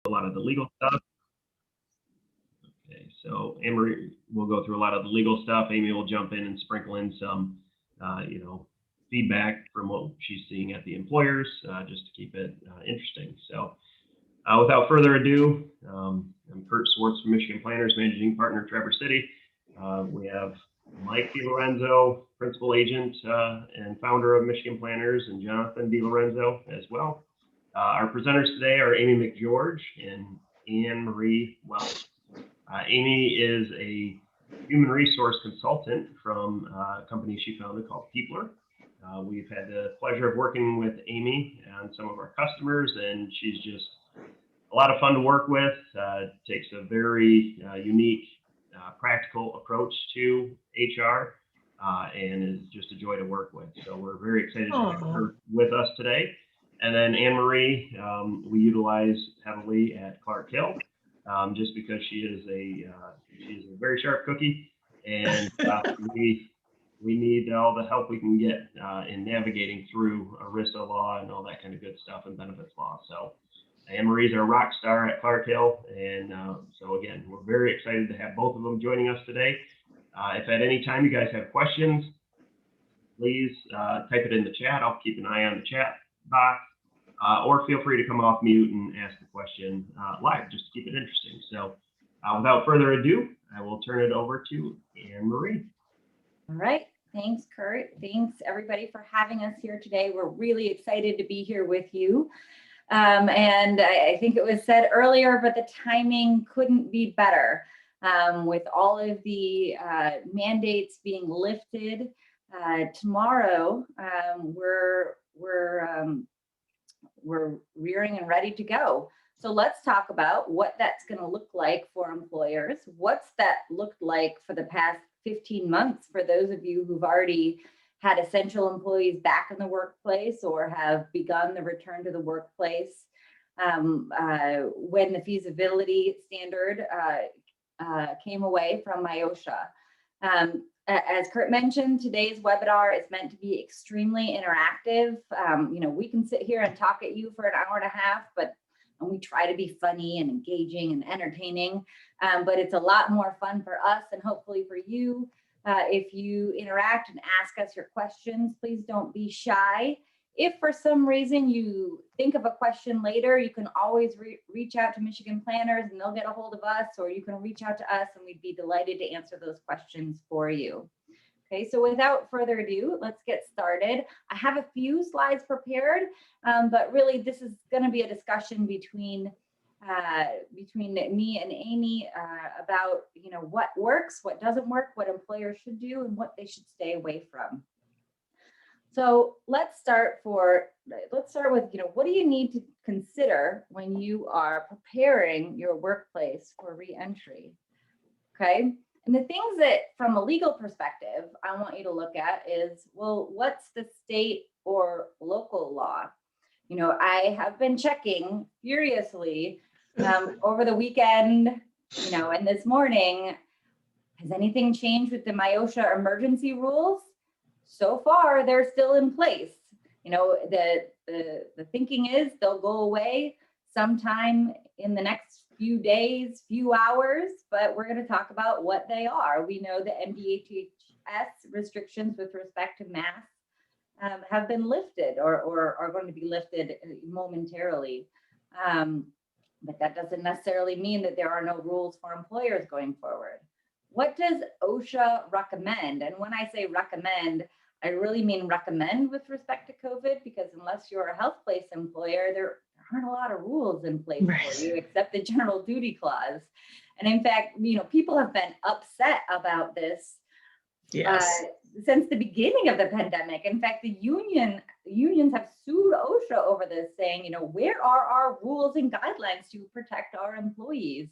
a lot of the legal stuff. Okay, so Anne-Marie will go through a lot of the legal stuff. Amy will jump in and sprinkle in some, feedback from what she's seeing at the employers, just to keep it interesting. So without further ado, I'm Kurt Swartz from Michigan Planners, Managing Partner, Traverse City. We have Mike DiLorenzo, Principal Agent and Founder of Michigan Planners, and Jonathan DiLorenzo as well. Our presenters today are Amy McGeorge and Anne-Marie Welch. Amy is a human resource consultant from a company she founded called Peoplr. We've had the pleasure of working with Amy and some of our customers, and she's just a lot of fun to work with. Takes a very unique, practical approach to HR, and is just a joy to work with. So we're very excited to have her with us today. And then Anne-Marie, we utilize heavily at Clark Hill, just because she is a very sharp cookie, and we need all the help we can get in navigating through ERISA law and all that kind of good stuff and benefits law. So Anne-Marie's our rock star at Clark Hill, and so again, we're very excited to have both of them joining us today. If at any time you guys have questions, please type it in the chat. I'll keep an eye on the chat box, or feel free to come off mute and ask the question live, just to keep it interesting. So without further ado, I will turn it over to Anne-Marie. All right. Thanks, Kurt. Thanks, everybody, for having us here today. We're really excited to be here with you. And I think it was said earlier, but the timing couldn't be better. With all of the mandates being lifted tomorrow, we're rearing and ready to go. So let's talk about what that's going to look like for employers. What's that looked like for the past 15 months for those of you who've already had essential employees back in the workplace or have begun the return to the workplace when the feasibility standard came away from MIOSHA. As Kurt mentioned, today's webinar is meant to be extremely interactive. We can sit here and talk at you for an hour and a half, and we try to be funny and engaging and entertaining, but it's a lot more fun for us and hopefully for you. If you interact and ask us your questions, please don't be shy. If for some reason you think of a question later, you can always reach out to Michigan Planners and they'll get a hold of us, or you can reach out to us and we'd be delighted to answer those questions for you. Okay, so without further ado, let's get started. I have a few slides prepared, but really this is going to be a discussion between me and Amy about what works, what doesn't work, what employers should do, and what they should stay away from. So let's start with what do you need to consider when you are preparing your workplace for re-entry? Okay. And the things that from a legal perspective, I want you to look at is, well, what's the state or local law? I have been checking furiously over the weekend, and this morning. Has anything changed with the MIOSHA emergency rules? So far, they're still in place. The thinking is they'll go away sometime in the next few days, few hours, but we're going to talk about what they are. We know the MDHHS restrictions with respect to masks have been lifted or are going to be lifted momentarily. But that doesn't necessarily mean that there are no rules for employers going forward. What does OSHA recommend? And when I say recommend, I really mean recommend with respect to COVID, because unless you're a health place employer, there aren't a lot of rules in place for you except the general duty clause. And in fact, people have been upset about this since the beginning of the pandemic. In fact, the unions have sued OSHA over this, saying, where are our rules and guidelines to protect our employees?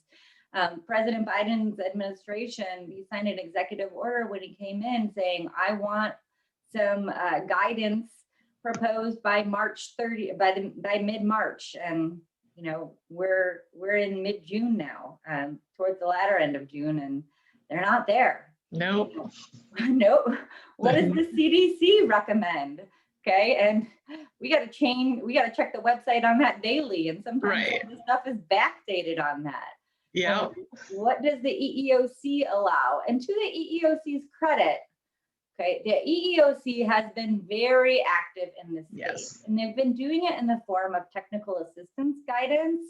President Biden's administration, he signed an executive order when he came in saying, I want some guidance proposed by March 30, by mid-March. And, we're in mid-June now, towards the latter end of June, and they're not there. Nope. Nope. What does the CDC recommend? Okay. And we got to check the website on that daily. And sometimes Right. some of the stuff is backdated on that. Yeah. And what does the EEOC allow? And to the EEOC's credit, okay, the EEOC has been very active in this space. Yes. And they've been doing it in the form of technical assistance guidance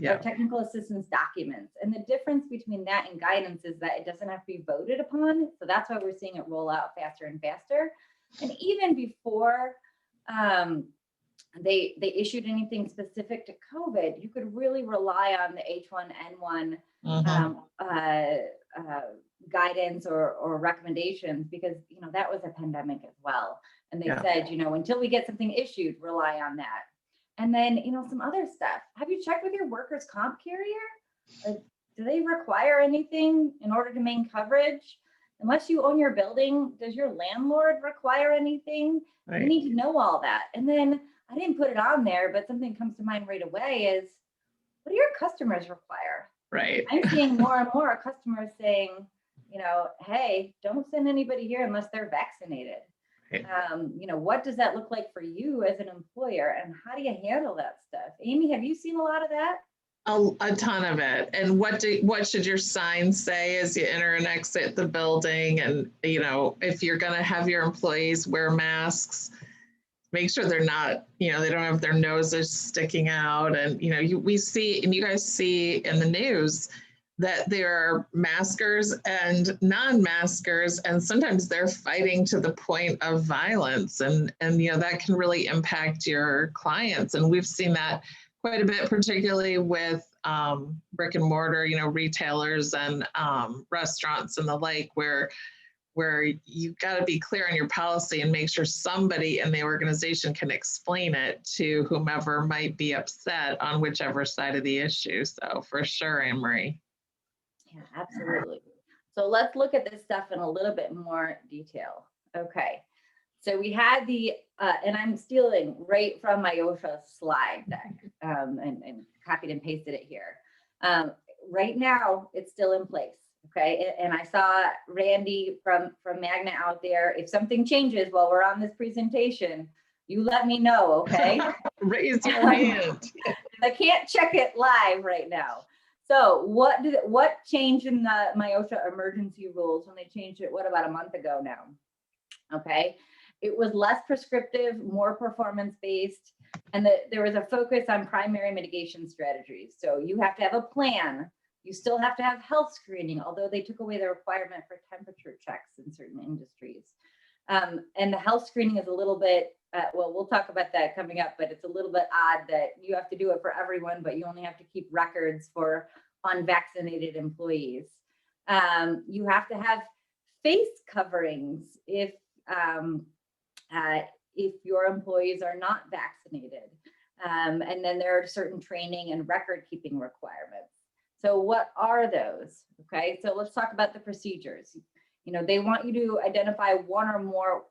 or technical assistance documents. And the difference between that and guidance is that it doesn't have to be voted upon. So that's why we're seeing it roll out faster and faster. And even before they issued anything specific to COVID, you could really rely on the H1N1 guidance or recommendations, because that was a pandemic as well. And they said, until we get something issued, rely on that. And then some other stuff. Have you checked with your workers' comp carrier? Like, do they require anything in order to maintain coverage? Unless you own your building, does your landlord require anything? Right. You need to know all that. And then I didn't put it on there, but something comes to mind right away is, what do your customers require? Right. I'm seeing more and more customers saying, hey, don't send anybody here unless they're vaccinated. Right. What does that look like for you as an employer, and how do you handle that stuff? Amy, have you seen a lot of that? A ton of it. And what should your sign say as you enter and exit the building? And if you're going to have your employees wear masks, make sure they're not, they don't have their noses sticking out. And we see, and you guys see in the news, that there are maskers and non-maskers, and sometimes they're fighting to the point of violence, and that can really impact your clients. And we've seen that quite a bit, particularly with brick and mortar, retailers and restaurants and the like, where you've got to be clear on your policy and make sure somebody in the organization can explain it to whomever might be upset on whichever side of the issue. So for sure, Anne-Marie. Yeah, absolutely. So let's look at this stuff in a little bit more detail. Okay. So we had and I'm stealing right from my OSHA slide deck and copied and pasted it here. Right now, it's still in place. Okay. And I saw Randy from Magna out there. If something changes while we're on this presentation, you let me know. Okay. Raise your hand. I can't check it live right now. So what changed in my OSHA emergency rules when they changed it, about a month ago now? Okay. It was less prescriptive, more performance-based, and there was a focus on primary mitigation strategies. So you have to have a plan. You still have to have health screening, although they took away the requirement for temperature checks in certain industries. And the health screening is a little bit, we'll talk about that coming up, but it's a little bit odd that you have to do it for everyone, but you only have to keep records for unvaccinated employees. You have to have face coverings if your employees are not vaccinated. And then there are certain training and record keeping requirements. So what are those? Okay, so let's talk about the procedures. They want you to identify one or more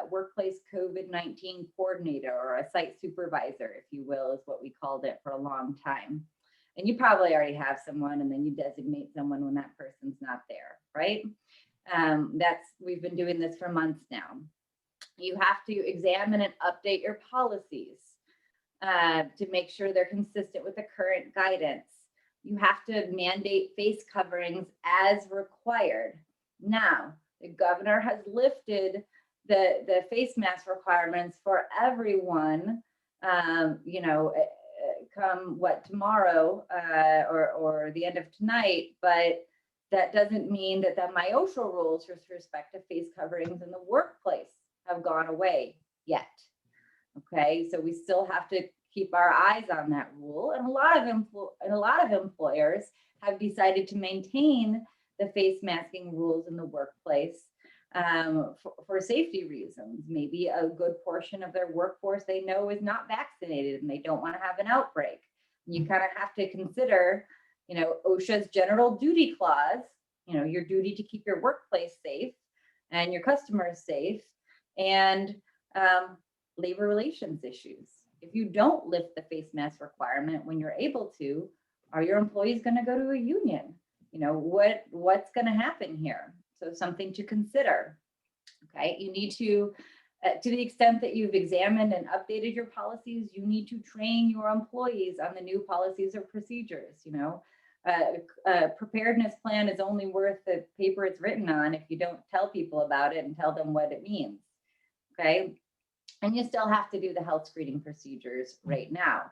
workplace COVID-19 coordinator, or a site supervisor, if you will, is what we called it for a long time. And you probably already have someone, and then you designate someone when that person's not there, right? We've been doing this for months now. You have to examine and update your policies to make sure they're consistent with the current guidance. You have to mandate face coverings as required. Now, the governor has lifted the face mask requirements for everyone, come tomorrow or the end of tonight, but that doesn't mean that the MyOSHA rules with respect to face coverings in the workplace have gone away yet. Okay, so we still have to keep our eyes on that rule, and a lot of employers have decided to maintain the face masking rules in the workplace for safety reasons. Maybe a good portion of their workforce they know is not vaccinated and they don't want to have an outbreak. You kind of have to consider, OSHA's general duty clause, your duty to keep your workplace safe and your customers safe, and labor relations issues. If you don't lift the face mask requirement when you're able to, are your employees going to go to a union? What's going to happen here? So something to consider. Okay, you need to To the extent that you've examined and updated your policies, you need to train your employees on the new policies or procedures. You know, a preparedness plan is only worth the paper it's written on if you don't tell people about it and tell them what it means. Okay. And you still have to do the health screening procedures right now.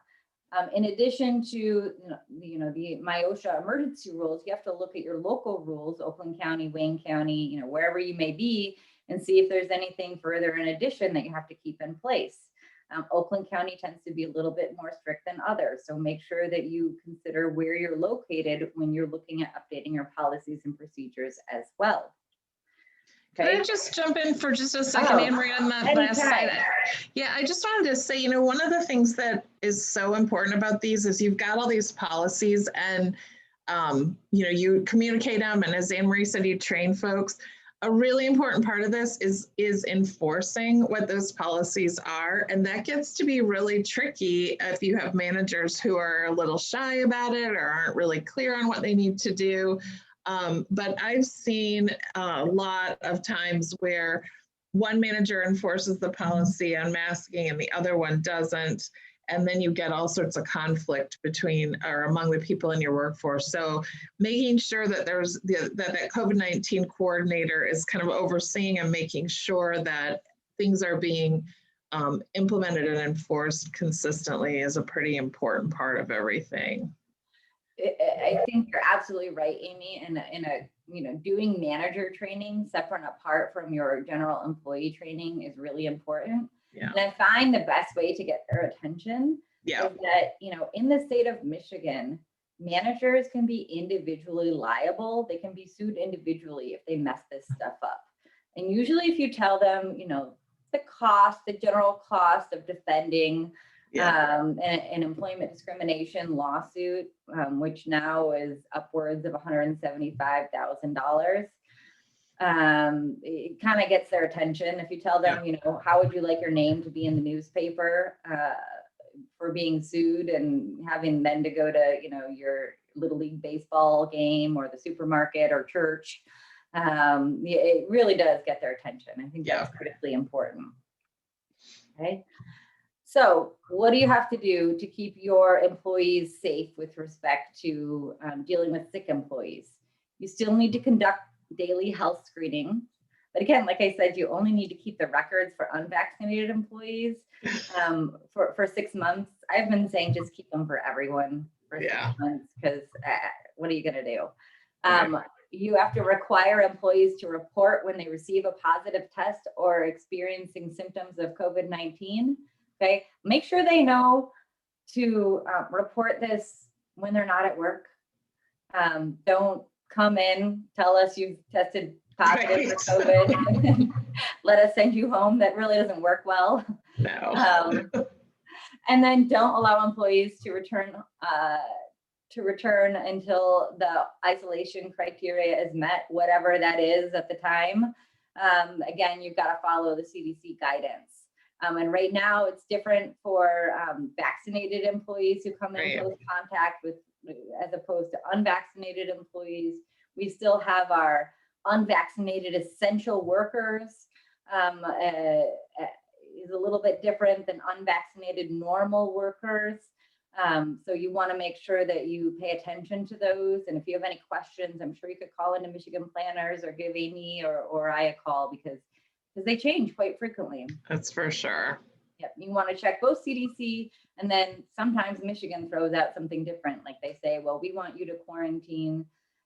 In addition to, the MIOSHA emergency rules, you have to look at your local rules, Oakland County, Wayne County, wherever you may be, and see if there's anything further in addition that you have to keep in place. Oakland County tends to be a little bit more strict than others. So make sure that you consider where you're located when you're looking at updating your policies and procedures as well. Can Okay. I just jump in for just a second, Anne-Marie, on that last side? Yeah, I just wanted to say, one of the things that is so important about these is you've got all these policies and, you communicate them. And as Anne-Marie said, you train folks. A really important part of this is enforcing what those policies are. And that gets to be really tricky if you have managers who are a little shy about it or aren't really clear on what they need to do. But I've seen a lot of times where one manager enforces the policy on masking and the other one doesn't. And then you get all sorts of conflict between or among the people in your workforce. So making sure that there's that COVID-19 coordinator is kind of overseeing and making sure that things are being implemented and enforced consistently is a pretty important part of everything. I think you're absolutely right, Amy. Doing manager training separate and apart from your general employee training is really important. Yeah. And I find the best way to get their attention is that, in the state of Michigan, managers can be individually liable. They can be sued individually if they mess this stuff up. And usually if you tell them, the general cost of defending an employment discrimination lawsuit, which now is upwards of $175,000. It kind of gets their attention. If you tell them, how would you like your name to be in the newspaper for being sued and having then to go to, your Little League baseball game or the supermarket or church, it really does get their attention. I think that's critically important. Okay. So what do you have to do to keep your employees safe with respect to dealing with sick employees? You still need to conduct daily health screening. But again, like I said, you only need to keep the records for unvaccinated employees for 6 months. I've been saying just keep them for everyone for 6 months because what are you going to do? You have to require employees to report when they receive a positive test or experiencing symptoms of COVID-19. Okay, make sure they know to report this when they're not at work. Don't come in, tell us you've tested positive for COVID, let us send you home. That really doesn't work well. No. And then don't allow employees to return until the isolation criteria is met, whatever that is at the time. Again, you've got to follow the CDC guidance. And right now it's different for vaccinated employees who come in close contact with, as opposed to unvaccinated employees. We still have our unvaccinated essential workers is a little bit different than unvaccinated normal workers. So you want to make sure that you pay attention to those. And if you have any questions, I'm sure you could call into Michigan Planners or give Amy or I a call because they change quite frequently. That's for sure. Yep. You want to check both CDC, and then sometimes Michigan throws out something different. Like they say, well, we want you to quarantine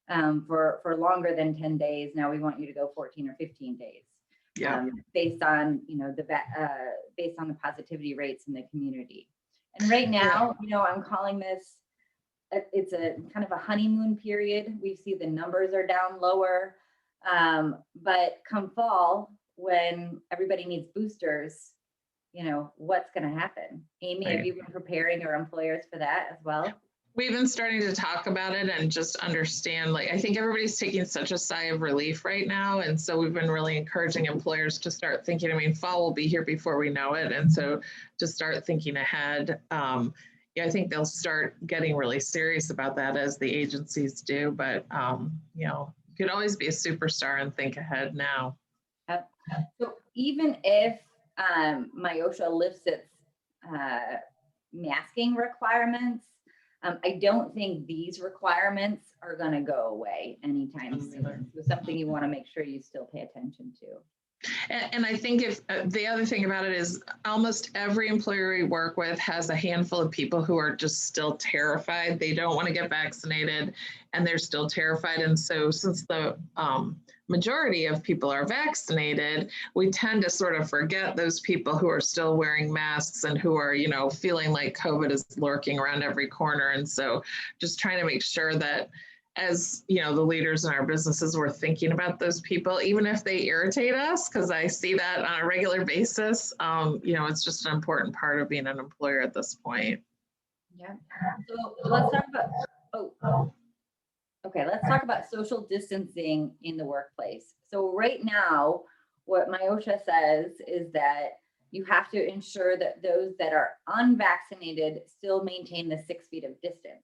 for longer than 10 days. Now we want you to go 14 or 15 days. Based on, based on the positivity rates in the community. And right now, I'm calling this, it's a kind of a honeymoon period. We see the numbers are down lower, but come fall, when everybody needs boosters, what's going to happen? Amy, have you been preparing your employers for that as well? We've been starting to talk about it and just understand, I think everybody's taking such a sigh of relief right now. And so we've been really encouraging employers to start thinking, fall will be here before we know it. And so to start thinking ahead, I think they'll start getting really serious about that as the agencies do. But, you could always be a superstar and think ahead now. So even if MyOSHA lifts its masking requirements, I don't think these requirements are going to go away anytime soon. So something you want to make sure you still pay attention to. And I think if the other thing about it is almost every employer we work with has a handful of people who are just still terrified. They don't want to get vaccinated and they're still terrified. And so since the majority of people are vaccinated, we tend to sort of forget those people who are still wearing masks and who are, you know, feeling like COVID is lurking around every corner. And so just trying to make sure that as you know, the leaders in our businesses, we're thinking about those people, even if they irritate us, because I see that on a regular basis. You know, it's just an important part of being an employer at this point. Yeah. So let's talk about, let's talk about social distancing in the workplace. So right now, what MyOSHA says is that you have to ensure that those that are unvaccinated still maintain the 6 feet of distance.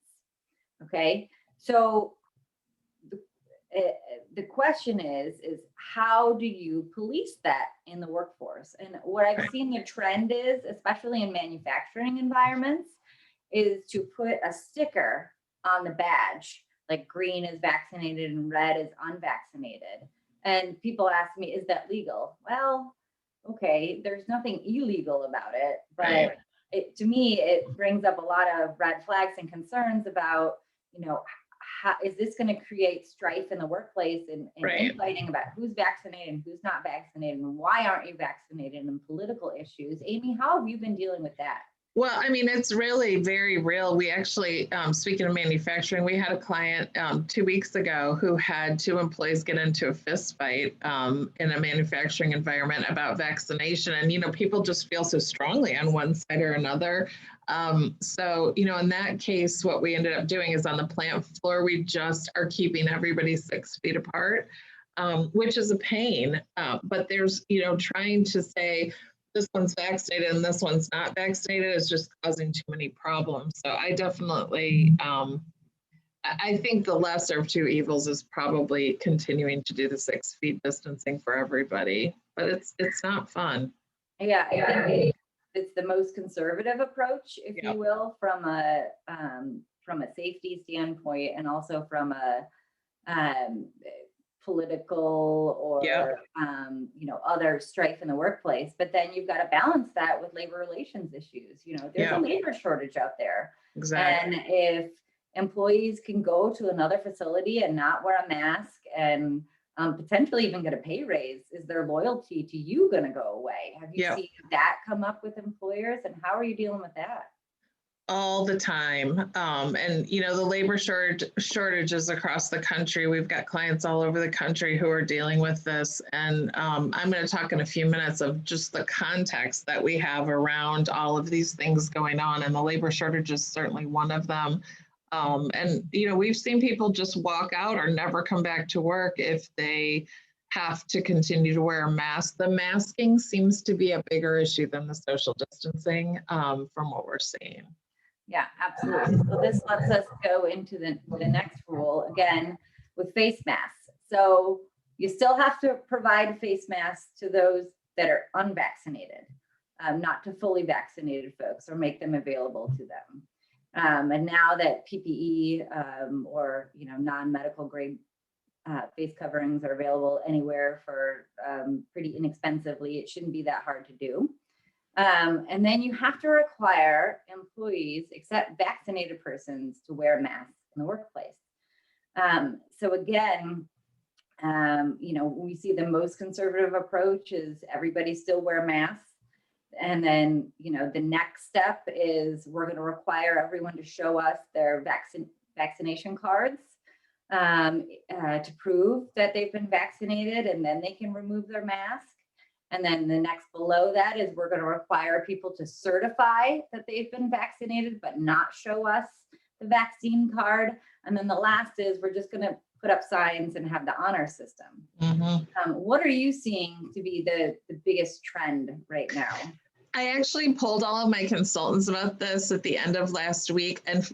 Okay. So the question is how do you police that in the workforce? And what I've seen the trend is, especially in manufacturing environments, is to put a sticker on the badge, like green is vaccinated and red is unvaccinated. And people ask me, is that legal? Well, okay, there's nothing illegal about it, but to me, it brings up a lot of red flags and concerns about, you know, how is this going to create strife in the workplace and infighting about who's vaccinated and who's not vaccinated and why aren't you vaccinated and political issues. Amy, how have you been dealing with that? Well, I mean, it's really very real. We actually, speaking of manufacturing, we had a client 2 weeks ago who had 2 employees get into a fist fight in a manufacturing environment about vaccination. And, you know, people just feel so strongly on one side or another. So, you know, in that case, what we ended up doing is on the plant floor, we just are keeping everybody 6 feet apart, which is a pain. But there's, you know, trying to say, this one's vaccinated and this one's not vaccinated is just causing too many problems. So I definitely, I think the lesser of two evils is probably continuing to do the 6 feet distancing for everybody, but it's not fun. Yeah, I think it's the most conservative approach, if you will, from a safety standpoint and also from a political or you know, other strife in the workplace. But then you've got to balance that with labor relations issues. You know, there's a labor shortage out there. Exactly. And if employees can go to another facility and not wear a mask and potentially even get a pay raise, is their loyalty to you going to go away? Have you seen that come up with employers, and how are you dealing with that? All the time. And, you know, the labor shortages across the country, we've got clients all over the country who are dealing with this. And I'm going to talk in a few minutes of just the context that we have around all of these things going on. And the labor shortage is certainly one of them. And, you know, we've seen people just walk out or never come back to work if they have to continue to wear a mask. The masking seems to be a bigger issue than the social distancing from what we're seeing. Yeah, absolutely. So this lets us go into the next rule again with face masks. So you still have to provide face masks to those that are unvaccinated, not to fully vaccinated folks, or make them available to them. And now that PPE or, you know, non-medical grade face coverings are available anywhere for pretty inexpensively, it shouldn't be that hard to do. And then you have to require employees, except vaccinated persons, to wear masks in the workplace. So again, you know, we see the most conservative approach is everybody still wear masks. And then, you know, the next step is we're going to require everyone to show us their vaccination cards to prove that they've been vaccinated, and then they can remove their mask. And then the next below that is we're going to require people to certify that they've been vaccinated, but not show us the vaccine card. And then the last is we're just going to put up signs and have the honor system. Mm-hmm. What are you seeing to be the biggest trend right now? I actually polled all of my consultants about this at the end of last week, and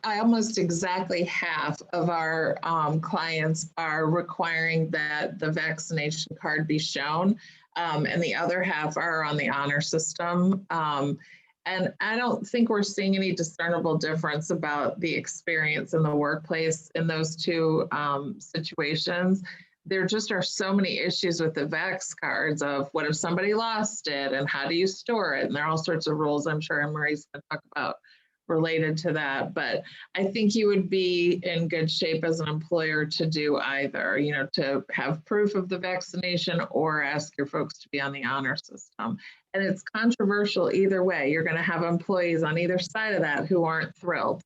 almost exactly half of our clients are requiring that the vaccination card be shown. and the other half are on the honor system. And I don't think we're seeing any discernible difference about the experience in the workplace in those two situations. There just are so many issues with the VAX cards of what if somebody lost it and how do you store it? And there are all sorts of rules I'm sure Anne-Marie's going to talk about related to that. But I think you would be in good shape as an employer to do either, you know, to have proof of the vaccination or ask your folks to be on the honor system. And it's controversial either way. You're going to have employees on either side of that who aren't thrilled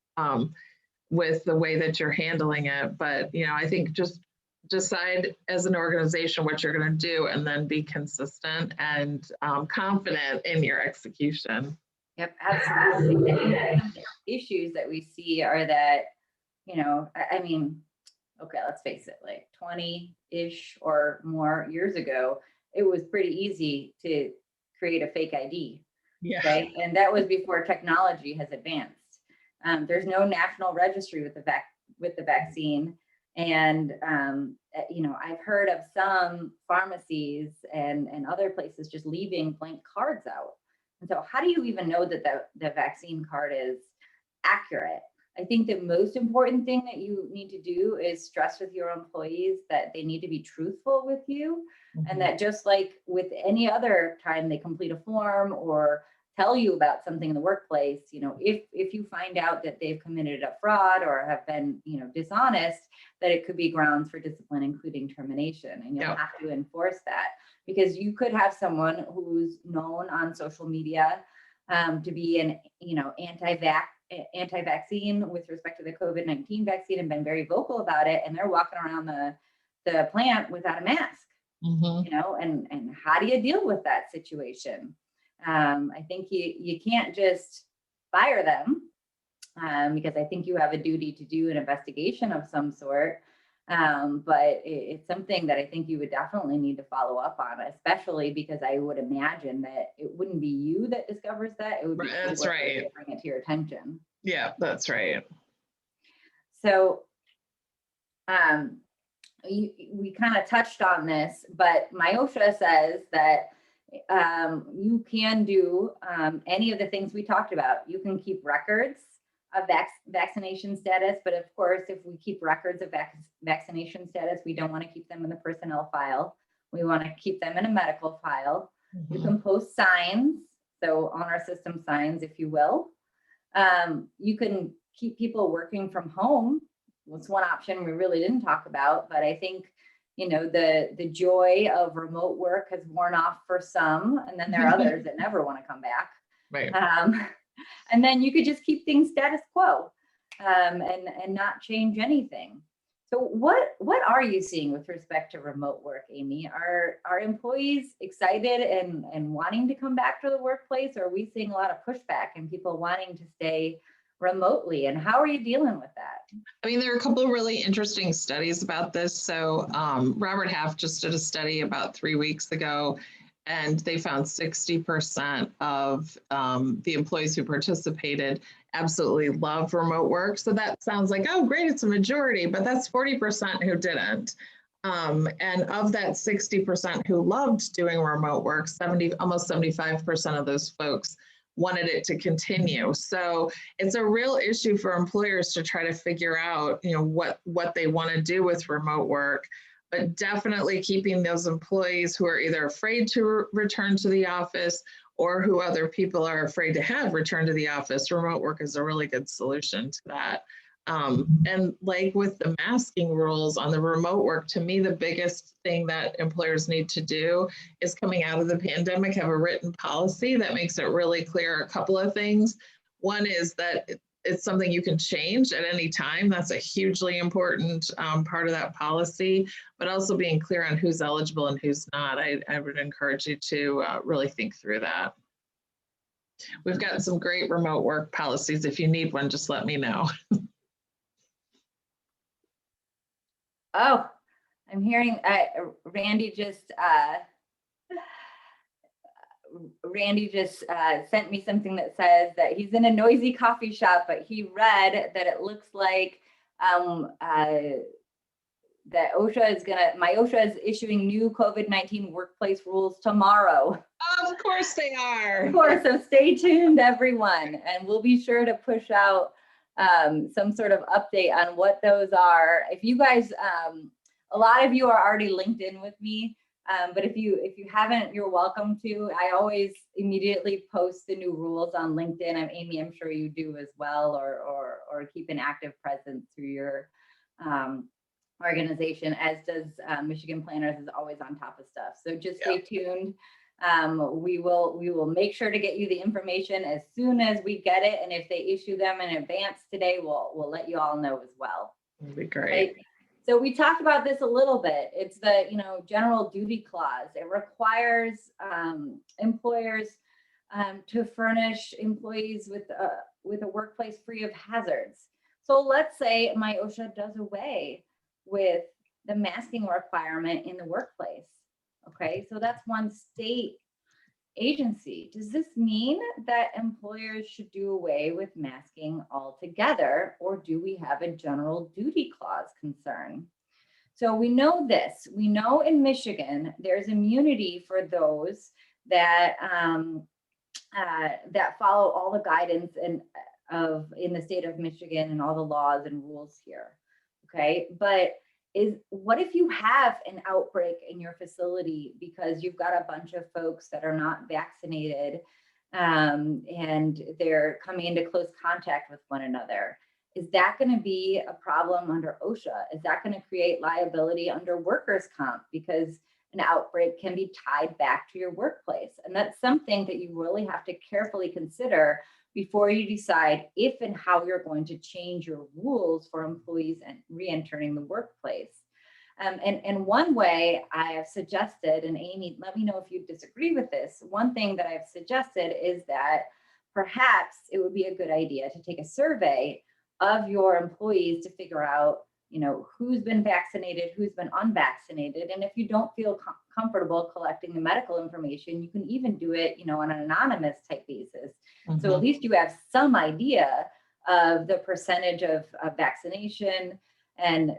with the way that you're handling it. But, you know, I think just decide as an organization what you're going to do and then be consistent and confident in your execution. Yep, absolutely. I think some issues that we see are that, you know, I mean, okay, let's face it, like 20-ish or more years ago, it was pretty easy to create a fake ID, right? And that was before technology has advanced. There's no national registry with the vaccine. And, you know, I've heard of some pharmacies and other places just leaving blank cards out. And so how do you even know that the vaccine card is accurate? I think the most important thing that you need to do is stress with your employees that they need to be truthful with you, and that just like with any other time they complete a form or tell you about something in the workplace, you know, if you find out that they've committed a fraud or have been, you know, dishonest, that it could be grounds for discipline, including termination, and you'll have to enforce that. Because you could have someone who's known on social media to be an, you know, anti-vaccine with respect to the COVID-19 vaccine and been very vocal about it, and they're walking around the plant without a mask, you know, and how do you deal with that situation? I think you can't just fire them because I think you have a duty to do an investigation of some sort. But it's something that I think you would definitely need to follow up on, especially because I would imagine that it wouldn't be you that discovers that. It would be that's right. Bring it to your attention. Yeah, that's right. So we kind of touched on this, but MyOSHA says that you can do any of the things we talked about. You can keep records of vaccination status, but of course, if we keep records of vaccination status, we don't want to keep them in the personnel file. We want to keep them in a medical file. You can post signs, so honor system signs, if you will. You can keep people working from home. That's one option we really didn't talk about, but I think, you know, the joy of remote work has worn off for some, and then there are others that never want to come back. Right. And then you could just keep things status quo and not change anything. So what are you seeing with respect to remote work, Amy? Are employees excited and wanting to come back to the workplace, or are we seeing a lot of pushback and people wanting to stay remotely? And how are you dealing with that? I mean, there are a couple of really interesting studies about this. So Robert Half just did a study about 3 weeks ago, and they found 60% of the employees who participated absolutely love remote work. So that sounds like, oh, great, it's a majority, but that's 40% who didn't. And of that 60% who loved doing remote work, almost 75% of those folks wanted it to continue. So it's a real issue for employers to try to figure out, you know, what they want to do with remote work. But definitely keeping those employees who are either afraid to return to the office or who other people are afraid to have return to the office, remote work is a really good solution to that. And like with the masking rules on the remote work, to me, the biggest thing that employers need to do is, coming out of the pandemic, have a written policy that makes it really clear a couple of things. One is that it's something you can change at any time. That's a hugely important part of that policy, but also being clear on who's eligible and who's not. I would encourage you to really think through that. We've got some great remote work policies. If you need one, just let me know. Oh, I'm hearing Randy just sent me something that says that he's in a noisy coffee shop, but he read that it looks like that my OSHA is issuing new COVID-19 workplace rules tomorrow. Of course they are. Of course, so stay tuned, everyone, and we'll be sure to push out some sort of update on what those are. If you guys, a lot of you are already linked in with me, but if you haven't, you're welcome to. I always immediately post the new rules on LinkedIn. Amy, I'm sure you do as well, or keep an active presence through your organization, as does Michigan Planners is always on top of stuff. So just stay tuned. We will make sure to get you the information as soon as we get it. And if they issue them in advance today, we'll let you all know as well. That'd be great. Right? So we talked about this a little bit. It's the general duty clause. It requires employers to furnish employees with a workplace free of hazards. So let's say my OSHA does away with the masking requirement in the workplace. Okay, so that's one state agency. Does this mean that employers should do away with masking altogether, or do we have a general duty clause concern? So we know this. We know in Michigan there's immunity for those that that follow all the guidance in the state of Michigan and all the laws and rules here. Okay, but what if you have an outbreak in your facility because you've got a bunch of folks that are not vaccinated and they're coming into close contact with one another? Is that going to be a problem under OSHA? Is that going to create liability under workers' comp? Because an outbreak can be tied back to your workplace. And that's something that you really have to carefully consider before you decide if and how you're going to change your rules for employees and re-entering the workplace. And one way I have suggested, and Amy, let me know if you disagree with this, one thing that I've suggested is that perhaps it would be a good idea to take a survey of your employees to figure out, who's been vaccinated, who's been unvaccinated. And if you don't feel comfortable collecting the medical information, you can even do it, on an anonymous type basis. Mm-hmm. So at least you have some idea of the percentage of vaccination and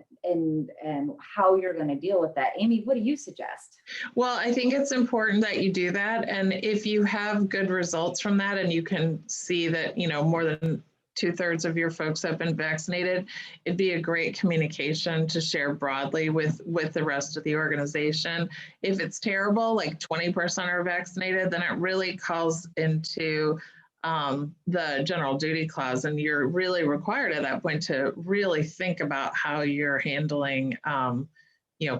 how you're going to deal with that. Amy, what do you suggest? Well, I think it's important that you do that. And if you have good results from that and you can see that, more than 2/3 of your folks have been vaccinated, it'd be a great communication to share broadly with the rest of the organization. If it's terrible, like 20% are vaccinated, then it really calls into the general duty clause, and you're really required at that point to really think about how you're handling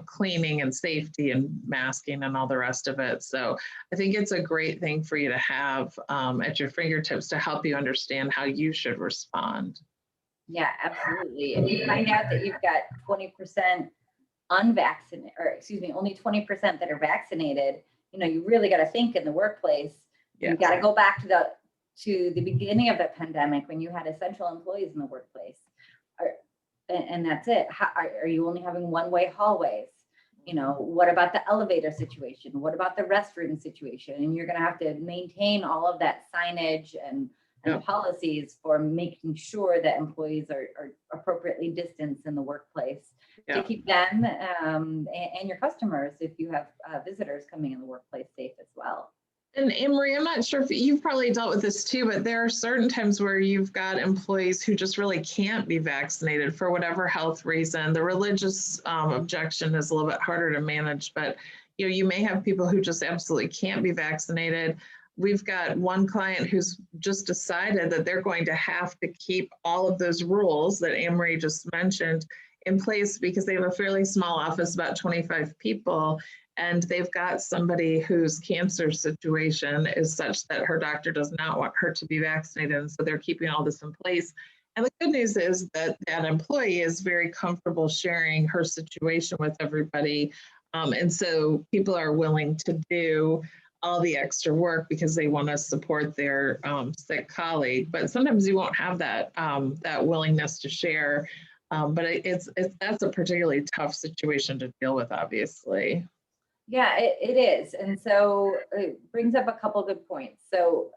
cleaning and safety and masking and all the rest of it. So I think it's a great thing for you to have at your fingertips to help you understand how you should respond. Yeah, absolutely. If you find out that you've got 20% unvaccinated, only 20% that are vaccinated, you really got to think in the workplace. Yes. You got to go back to the beginning of the pandemic when you had essential employees in the workplace. And that's it. Are you only having one-way hallways? What about the elevator situation? What about the restroom situation? And you're going to have to maintain all of that signage and policies for making sure that employees are appropriately distanced in the workplace to keep them and your customers, if you have visitors coming in the workplace, safe as well. And Anne-Marie, I'm not sure if you've probably dealt with this too, but there are certain times where you've got employees who just really can't be vaccinated for whatever health reason. The religious objection is a little bit harder to manage, but you may have people who just absolutely can't be vaccinated. We've got one client who's just decided that they're going to have to keep all of those rules that Anne-Marie just mentioned in place because they have a fairly small office, about 25 people. And they've got somebody whose cancer situation is such that her doctor does not want her to be vaccinated. And so they're keeping all this in place. And the good news is that that employee is very comfortable sharing her situation with everybody. And so people are willing to do all the extra work because they want to support their sick colleague. But sometimes you won't have that, that willingness to share. But that's a particularly tough situation to deal with, obviously. Yeah, it is. And so it brings up a couple of good points. So,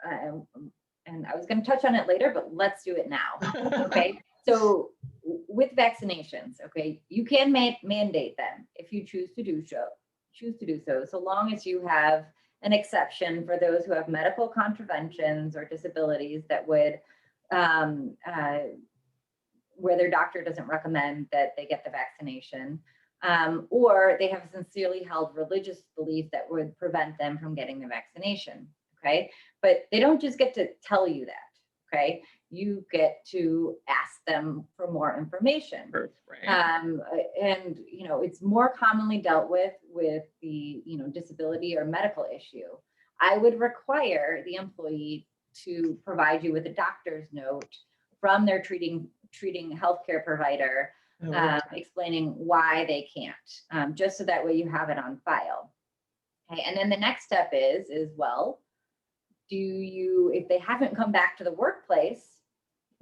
and I was going to touch on it later, but let's do it now. Okay. So with vaccinations, okay, you can mandate them if you choose to do so, so long as you have an exception for those who have medical contraventions or disabilities that would, where their doctor doesn't recommend that they get the vaccination, or they have a sincerely held religious belief that would prevent them from getting the vaccination. Okay. But they don't just get to tell you that. Okay. You get to ask them for more information. Right. And, it's more commonly dealt with the, disability or medical issue. I would require the employee to provide you with a doctor's note from their treating healthcare provider, explaining why they can't, just so that way you have it on file. Okay. And then the next step is well, if they haven't come back to the workplace,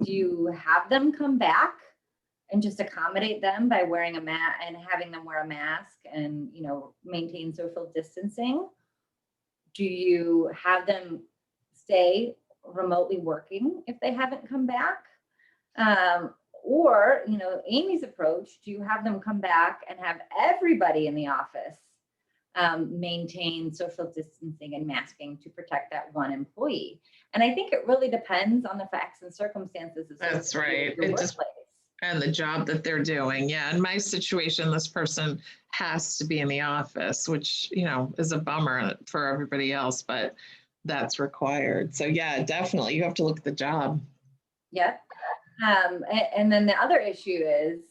do you have them come back and just accommodate them by wearing a mask and having them wear a mask and, maintain social distancing? Do you have them stay remotely working if they haven't come back? Or, Amy's approach, do you have them come back and have everybody in the office maintain social distancing and masking to protect that one employee? And I think it really depends on the facts and circumstances. That's right. And the job that they're doing. Yeah. In my situation, this person has to be in the office, which, is a bummer for everybody else, but that's required. So yeah, definitely. You have to look at the job. Yep. And then the other issue is,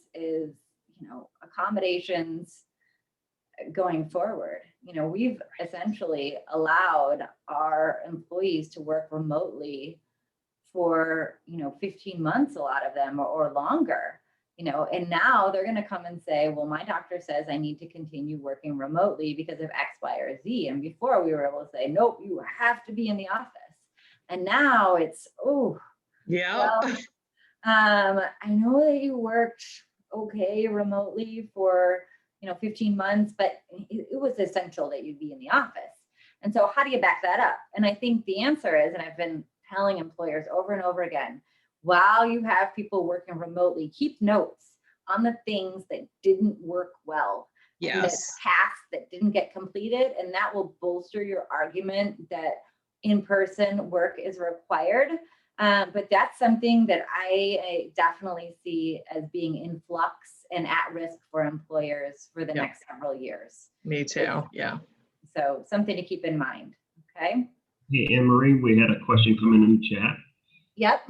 accommodations going forward. We've essentially allowed our employees to work remotely for, 15 months, a lot of them, or longer, and now they're going to come and say, well, my doctor says I need to continue working remotely because of X, Y, or Z. And before we were able to say, nope, you have to be in the office. And now it's, yeah. Well, I know that you worked okay remotely for 15 months, but it was essential that you'd be in the office. And so how do you back that up? And I think the answer is, and I've been telling employers over and over again, while you have people working remotely, keep notes on the things that didn't work well. Yes. And the tasks that didn't get completed, and that will bolster your argument that in-person work is required. But that's something that I definitely see as being in flux and at risk for employers for the next several years. Me too. Yeah. So something to keep in mind. Okay. Hey, Anne-Marie, we had a question come in the chat. Yep.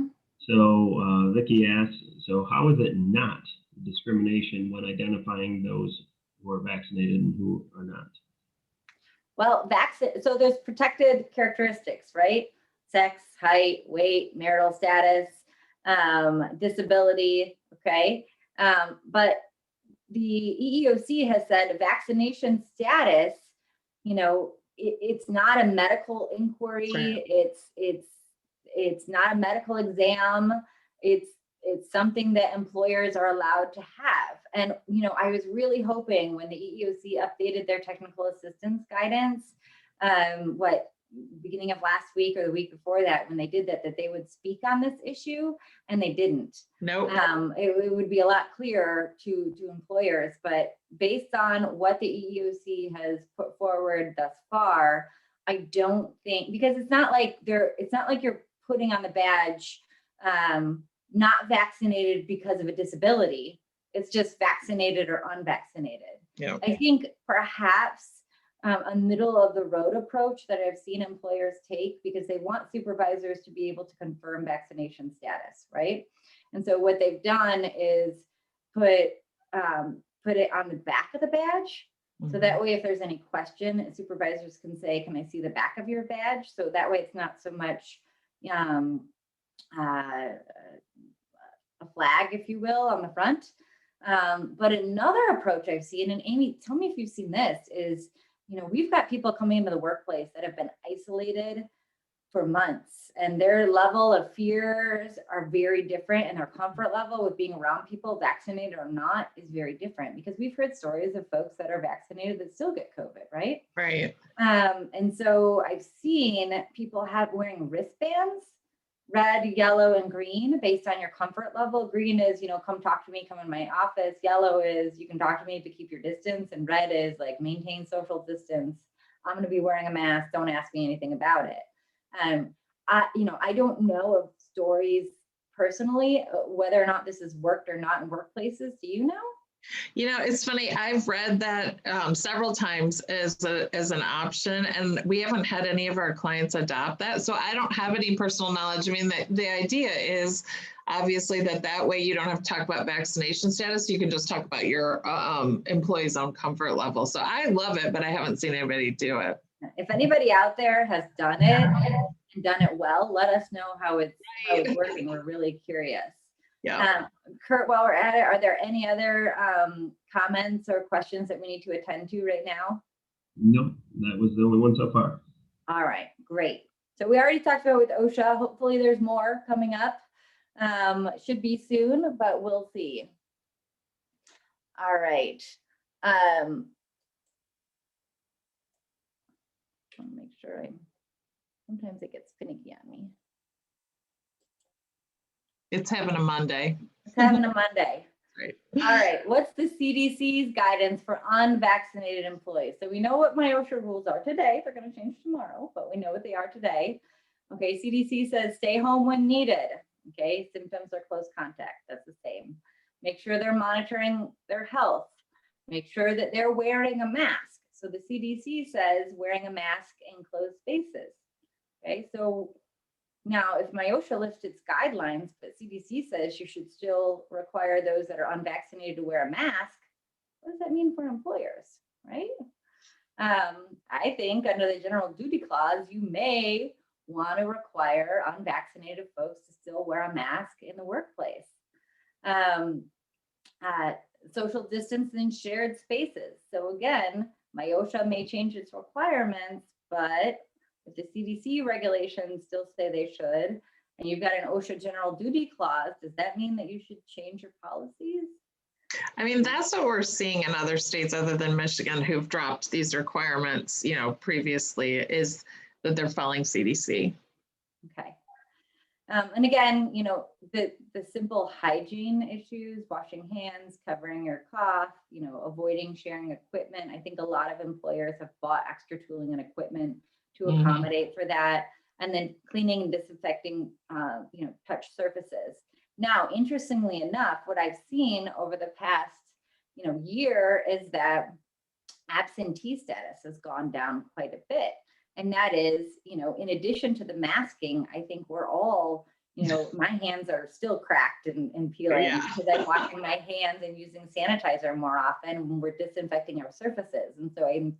So Vicki asked, so how is it not discrimination when identifying those who are vaccinated and who are not? Well, so there's protected characteristics, right? Sex, height, weight, marital status, disability, okay? But the EEOC has said vaccination status, it's not a medical inquiry. Right. It's not a medical exam. It's something that employers are allowed to have. And, I was really hoping when the EEOC updated their technical assistance guidance, beginning of last week or the week before that, when they did that they would speak on this issue, and they didn't. Nope. It would be a lot clearer to employers, but based on what the EEOC has put forward thus far, I don't think, because it's not like you're putting on the badge, not vaccinated because of a disability. It's just vaccinated or unvaccinated. Yeah. I think perhaps a middle of the road approach that I've seen employers take, because they want supervisors to be able to confirm vaccination status, right? And so what they've done is put it on the back of the badge. Mm-hmm. So that way, if there's any question, supervisors can say, can I see the back of your badge? So that way it's not so much a flag, if you will, on the front. But another approach I've seen, and Amy, tell me if you've seen this, is we've got people coming into the workplace that have been isolated for months, and their level of fears are very different, and their comfort level with being around people, vaccinated or not, is very different, because we've heard stories of folks that are vaccinated that still get COVID, right? Right. And so I've seen people wearing wristbands red, yellow, and green based on your comfort level. Green is, come talk to me, come in my office. Yellow is you can talk to me, but keep your distance. And red is like maintain social distance. I'm going to be wearing a mask. Don't ask me anything about it. I don't know of stories personally, whether or not this has worked or not in workplaces. Do you know? It's funny. I've read that several times as an option, and we haven't had any of our clients adopt that. So I don't have any personal knowledge. I mean, the idea is obviously that way you don't have to talk about vaccination status. You can just talk about your employee's own comfort level. So I love it, but I haven't seen anybody do it. If anybody out there has done it and done it well, let us know how it's working. We're really curious. Yeah. Kurt, while we're at it, are there any other comments or questions that we need to attend to right now? Nope, that was the only one so far. All right, great. So we already talked about with OSHA. Hopefully there's more coming up. Should be soon, but we'll see. All right. I want to make sure sometimes it gets finicky on me. It's having a Monday. It's having a Monday. Great. All right. What's the CDC's guidance for unvaccinated employees? So we know what my OSHA rules are today. They're going to change tomorrow, but we know what they are today. Okay. CDC says stay home when needed. Okay. Symptoms or close contact. That's the same. Make sure they're monitoring their health. Make sure that they're wearing a mask. So the CDC says wearing a mask in closed spaces. Okay. So now, if MyOSHA lifts its guidelines, but CDC says you should still require those that are unvaccinated to wear a mask, what does that mean for employers, right? I think under the general duty clause, you may want to require unvaccinated folks to still wear a mask in the workplace. Social distance in shared spaces. So again, MyOSHA may change its requirements, but if the CDC regulations still say they should, and you've got an OSHA general duty clause, does that mean that you should change your policies? I mean, that's what we're seeing in other states other than Michigan who've dropped these requirements, previously, is that they're following CDC. Okay. And again, the simple hygiene issues, washing hands, covering your cough, avoiding sharing equipment. I think a lot of employers have bought extra tooling and equipment to accommodate for that, and then cleaning and disinfecting, touch surfaces. Now, interestingly enough, what I've seen over the past, year is that absentee status has gone down quite a bit. And that is, in addition to the masking, I think we're all, my hands are still cracked and peeling because I'm washing my hands and using sanitizer more often when we're disinfecting our surfaces. And so I'm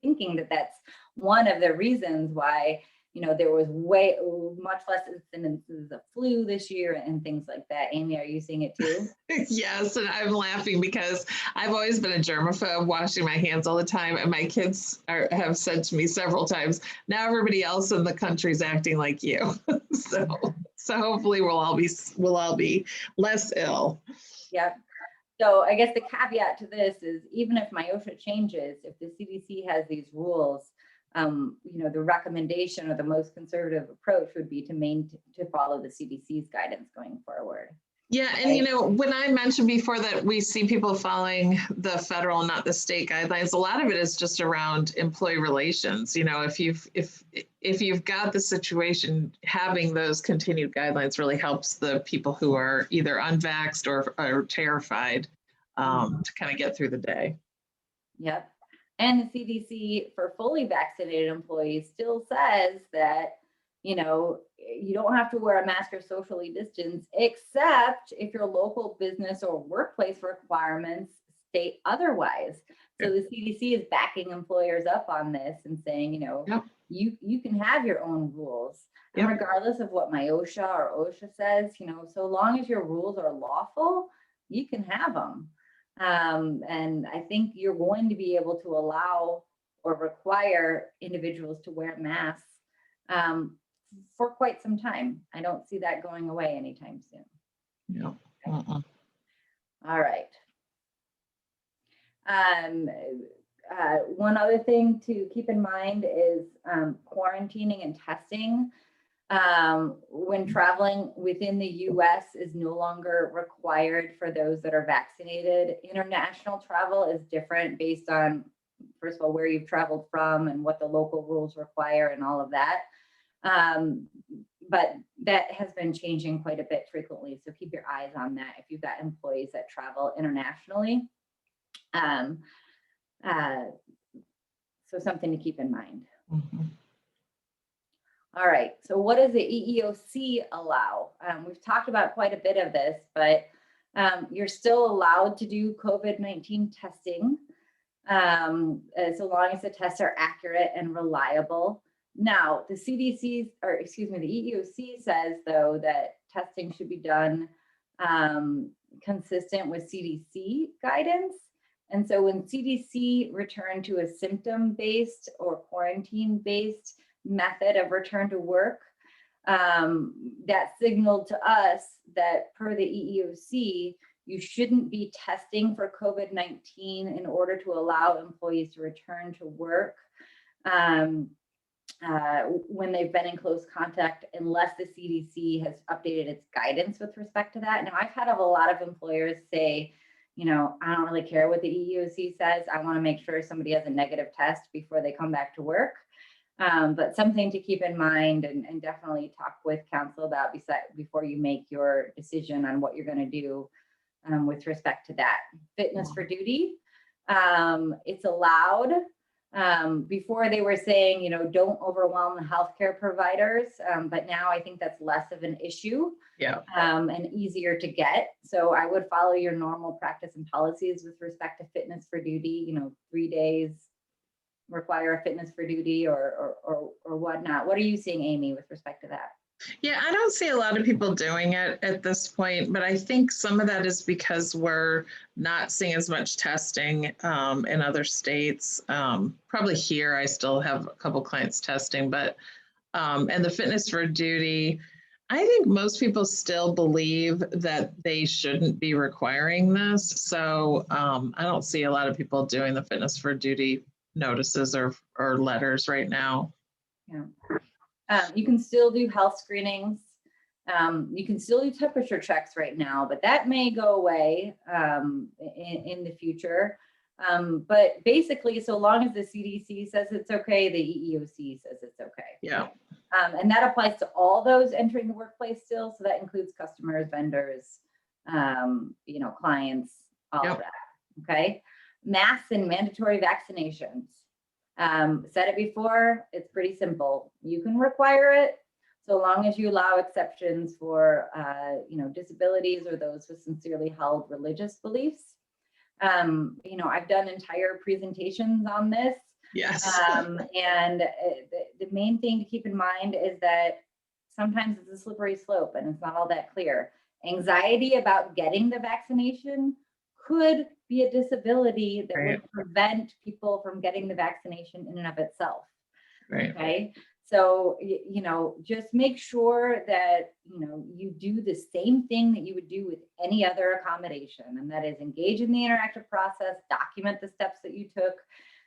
thinking that that's one of the reasons why, there was much less incidences of flu this year and things like that. Amy, are you seeing it too? Yes, and I'm laughing because I've always been a germaphobe, washing my hands all the time, and my kids have said to me several times, now everybody else in the country is acting like you. So hopefully we'll all be less ill. Yep. So I guess the caveat to this is even if MyOSHA changes, if the CDC has these rules, the recommendation or the most conservative approach would be to follow the CDC's guidance going forward. Yeah, and when I mentioned before that we see people following the federal, not the state guidelines, a lot of it is just around employee relations. If you've got the situation, having those continued guidelines really helps the people who are either unvaxxed or are terrified to kind of get through the day. Yep. And the CDC for fully vaccinated employees still says that, you don't have to wear a mask or socially distance, except if your local business or workplace requirements state otherwise. So the CDC is backing employers up on this and saying, you can have your own rules. And regardless of what MyOSHA or OSHA says, so long as your rules are lawful, you can have them. And I think you're going to be able to allow or require individuals to wear masks for quite some time. I don't see that going away anytime soon. No. All right. One other thing to keep in mind is quarantining and testing. when traveling within the US is no longer required for those that are vaccinated. International travel is different based on, first of all, where you've traveled from and what the local rules require and all of that. But that has been changing quite a bit frequently. So keep your eyes on that if you've got employees that travel internationally. So something to keep in mind. Mhm. All right, so what does the EEOC allow? We've talked about quite a bit of this, but you're still allowed to do COVID-19 testing so long as the tests are accurate and reliable. Now, the CDC, or excuse me, the EEOC says, though, that testing should be done consistent with CDC guidance. And so when CDC returned to a symptom-based or quarantine-based method of return to work, that signaled to us that per the EEOC, you shouldn't be testing for COVID-19 in order to allow employees to return to work when they've been in close contact, unless the CDC has updated its guidance with respect to that. Now, I've had a lot of employers say, you know, I don't really care what the EEOC says. I want to make sure somebody has a negative test before they come back to work. But something to keep in mind and definitely talk with counsel about before you make your decision on what you're going to do with respect to that. Fitness for duty, it's allowed. Before they were saying, you know, don't overwhelm the healthcare providers, but now I think that's less of an issue. Yeah. And easier to get. So I would follow your normal practice and policies with respect to fitness for duty, you know, 3 days require a fitness for duty or whatnot. What are you seeing, Amy, with respect to that? Yeah, I don't see a lot of people doing it at this point, but I think some of that is because we're not seeing as much testing in other states. Probably here, I still have a couple clients testing, but and the fitness for duty, I think most people still believe that they shouldn't be requiring this. So I don't see a lot of people doing the fitness for duty notices or letters right now. Yeah. You can still do health screenings. You can still do temperature checks right now, but that may go away in the future. But basically, so long as the CDC says it's okay, the EEOC says it's okay. Yeah. And that applies to all those entering the workplace still. So that includes customers, vendors, you know, clients, all of that. Okay. Masks and mandatory vaccinations. Said it before, it's pretty simple. You can require it so long as you allow exceptions for, you know, disabilities or those with sincerely held religious beliefs. You know, I've done entire presentations on this. Yes. And the main thing to keep in mind is that sometimes it's a slippery slope and it's not all that clear. Anxiety about getting the vaccination could be a disability that would prevent people from getting the vaccination in and of itself. Right. Okay. So, you know, just make sure that, you know, you do the same thing that you would do with any other accommodation. And that is engage in the interactive process, document the steps that you took,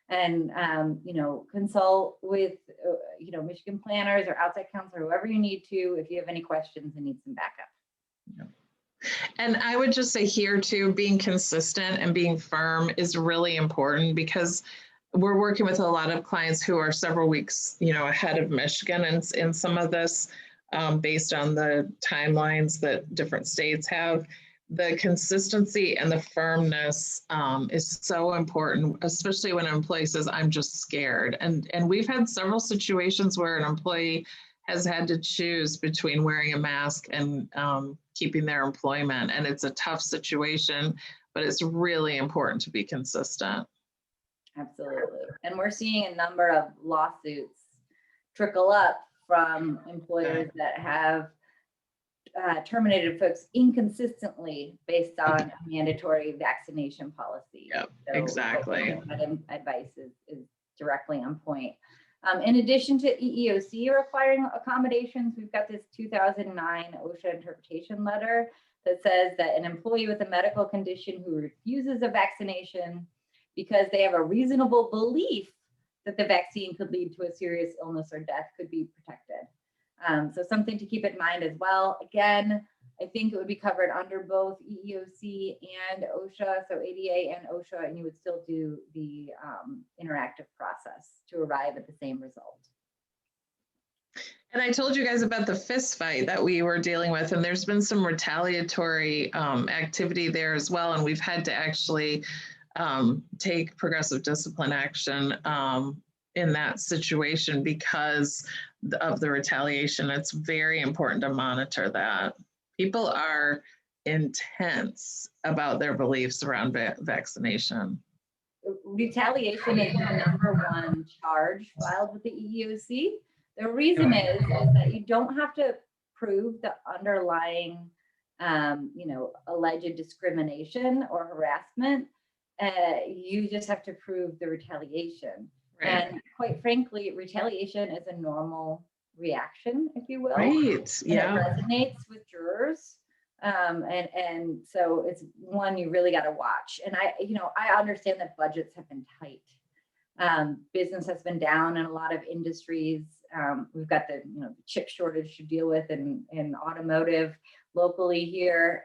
and, you know, consult with, you know, Michigan planners or outside counsel, whoever you need to, if you have any questions and need some backup. Yeah. And I would just say here too, being consistent and being firm is really important because we're working with a lot of clients who are several weeks, you know, ahead of Michigan and in some of this based on the timelines that different states have. The consistency and the firmness is so important, especially when an employee says, I'm just scared. And we've had several situations where an employee has had to choose between wearing a mask and keeping their employment. And it's a tough situation, but it's really important to be consistent. Absolutely. And we're seeing a number of lawsuits trickle up from employers that have terminated folks inconsistently based on a mandatory vaccination policy. Yep, so exactly. That advice is directly on point. In addition to EEOC requiring accommodations, we've got this 2009 OSHA interpretation letter that says that an employee with a medical condition who refuses a vaccination because they have a reasonable belief that the vaccine could lead to a serious illness or death could be protected. So something to keep in mind as well. Again, I think it would be covered under both EEOC and OSHA, so ADA and OSHA, and you would still do the interactive process to arrive at the same result. And I told you guys about the fist fight that we were dealing with, and there's been some retaliatory activity there as well. And we've had to actually take progressive discipline action in that situation because of the retaliation. It's very important to monitor that. People are intense about their beliefs around vaccination. Retaliation is the #1 charge filed with the EEOC. The reason is that you don't have to prove the underlying, alleged discrimination or harassment. You just have to prove the retaliation. Right. And quite frankly, retaliation is a normal reaction, if you will. Right. Yeah. And it resonates with jurors. And so it's one you really got to watch. And I understand that budgets have been tight. Business has been down in a lot of industries. We've got the chip shortage to deal with in automotive locally here.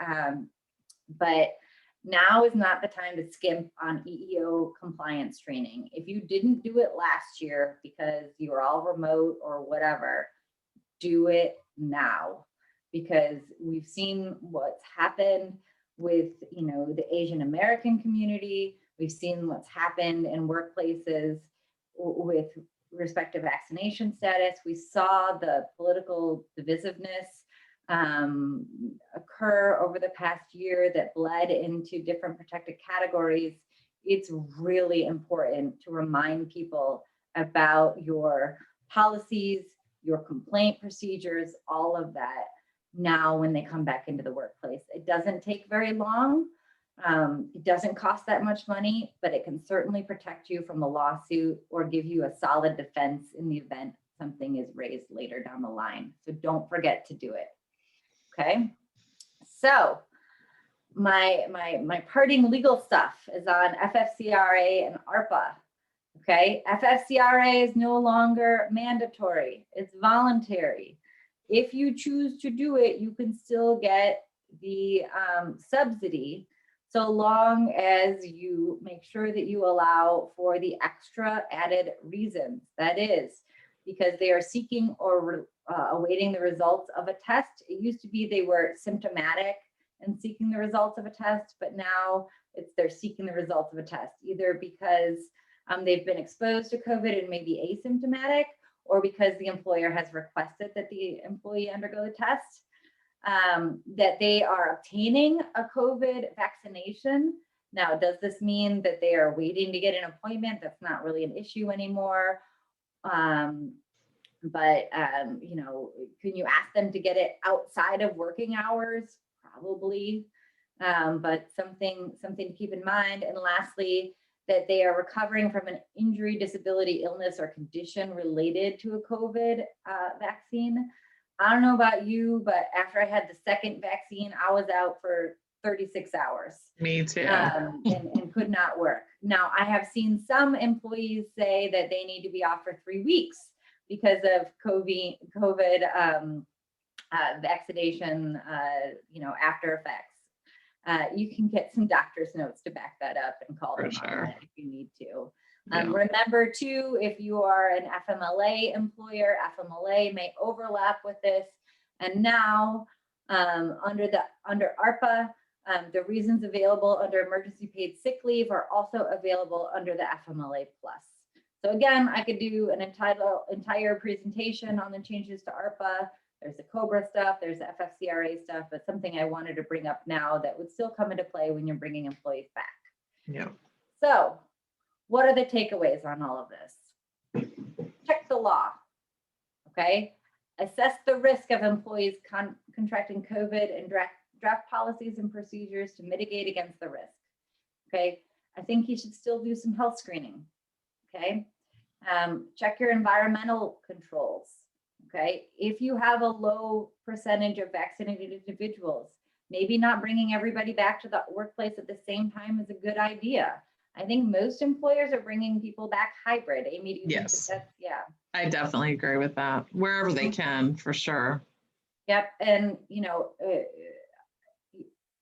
But now is not the time to skimp on EEO compliance training. If you didn't do it last year because you were all remote or whatever, do it now, because we've seen what's happened with the Asian American community. We've seen what's happened in workplaces with respect to vaccination status. We saw the political divisiveness occur over the past year that bled into different protected categories. It's really important to remind people about your policies, your complaint procedures, all of that now when they come back into the workplace. It doesn't take very long. It doesn't cost that much money, but it can certainly protect you from a lawsuit or give you a solid defense in the event something is raised later down the line. So don't forget to do it. Okay. So my parting legal stuff is on FFCRA and ARPA. Okay. FFCRA is no longer mandatory. It's voluntary. If you choose to do it, you can still get the subsidy, so long as you make sure that you allow for the extra added reasons. That is because they are seeking or awaiting the results of a test. It used to be they were symptomatic and seeking the results of a test, but now they're seeking the results of a test, either because they've been exposed to COVID and may be asymptomatic, or because the employer has requested that the employee undergo the test. That they are obtaining a COVID vaccination. Now, does this mean that they are waiting to get an appointment? That's not really an issue anymore. But can you ask them to get it outside of working hours? Probably, but something to keep in mind. And lastly, that they are recovering from an injury, disability, illness, or condition related to a COVID vaccine. I don't know about you, but after I had the second vaccine, I was out for 36 hours. Me too. And could not work. Now, I have seen some employees say that they need to be off for 3 weeks because of COVID vaccination, after effects. You can get some doctor's notes to back that up and call them on that if you need to. Remember too, if you are an FMLA employer, FMLA may overlap with this. And now under ARPA, the reasons available under emergency paid sick leave are also available under the FMLA plus. So again, I could do an entire presentation on the changes to ARPA. There's the COBRA stuff, there's the FFCRA stuff, but something I wanted to bring up now that would still come into play when you're bringing employees back. Yeah. So what are the takeaways on all of this? Check the law, okay? Assess the risk of employees contracting COVID and draft policies and procedures to mitigate against the risk, okay? I think you should still do some health screening, okay? Check your environmental controls, okay? If you have a low percentage of vaccinated individuals, maybe not bringing everybody back to the workplace at the same time is a good idea. I think most employers are bringing people back hybrid. Amy, do you think that's, yeah. I definitely agree with that. Wherever they can, for sure. Yep. And,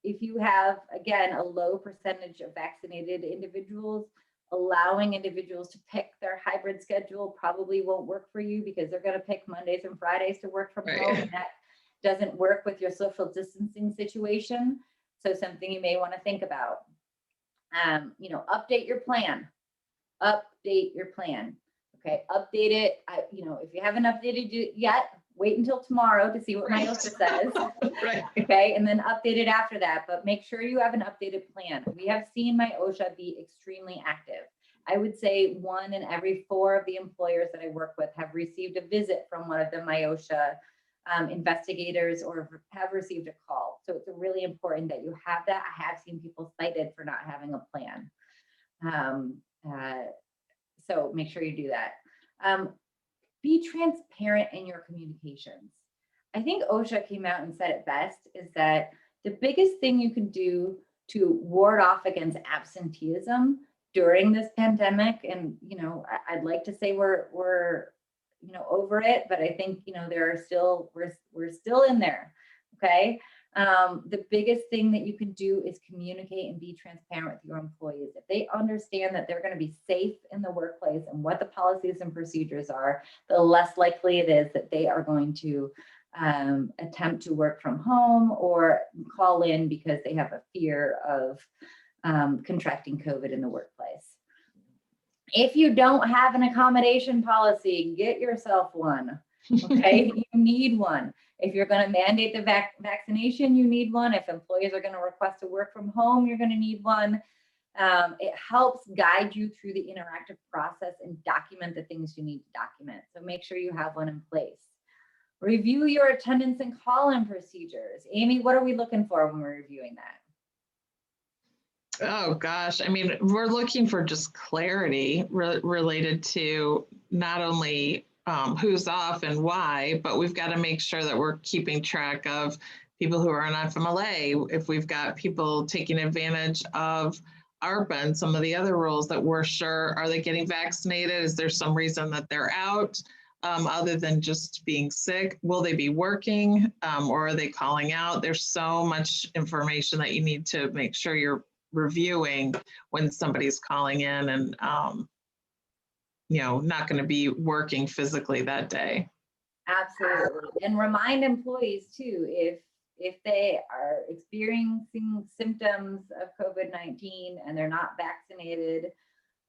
if you have, again, a low percentage of vaccinated individuals, allowing individuals to pick their hybrid schedule probably won't work for you, because they're going to pick Mondays and Fridays to work from Right. home. And that doesn't work with your social distancing situation. So something you may want to think about. Update your plan. Update your plan. Okay, update it. If you haven't updated it yet, wait until tomorrow to see what my OSHA says. Right. Okay, and then update it after that, but make sure you have an updated plan. We have seen my OSHA be extremely active. I would say 1 in every 4 of the employers that I work with have received a visit from one of the my OSHA investigators, or have received a call. So it's really important that you have that. I have seen people cited for not having a plan. So make sure you do that. Be transparent in your communications. I think OSHA came out and said it best, is that the biggest thing you can do to ward off against absenteeism during this pandemic, and I'd like to say we're over it, but I think there are still we're still in there. Okay. The biggest thing that you can do is communicate and be transparent with your employees. If they understand that they're going to be safe in the workplace and what the policies and procedures are, the less likely it is that they are going to attempt to work from home or call in because they have a fear of contracting COVID in the workplace. If you don't have an accommodation policy, get yourself one. Okay, you need one. If you're going to mandate the vaccination, you need one. If employees are going to request to work from home, you're going to need one. It helps guide you through the interactive process and document the things you need to document. So make sure you have one in place. Review your attendance and call-in procedures. Amy, what are we looking for when we're reviewing that? Oh gosh, I mean, we're looking for just clarity related to not only who's off and why, but we've got to make sure that we're keeping track of people who are on FMLA. If we've got people taking advantage of ARPA and some of the other rules that we're sure, are they getting vaccinated? Is there some reason that they're out other than just being sick? Will they be working or are they calling out? There's so much information that you need to make sure you're reviewing when somebody's calling in and not going to be working physically that day. Absolutely. And remind employees too, if they are experiencing symptoms of COVID-19 and they're not vaccinated,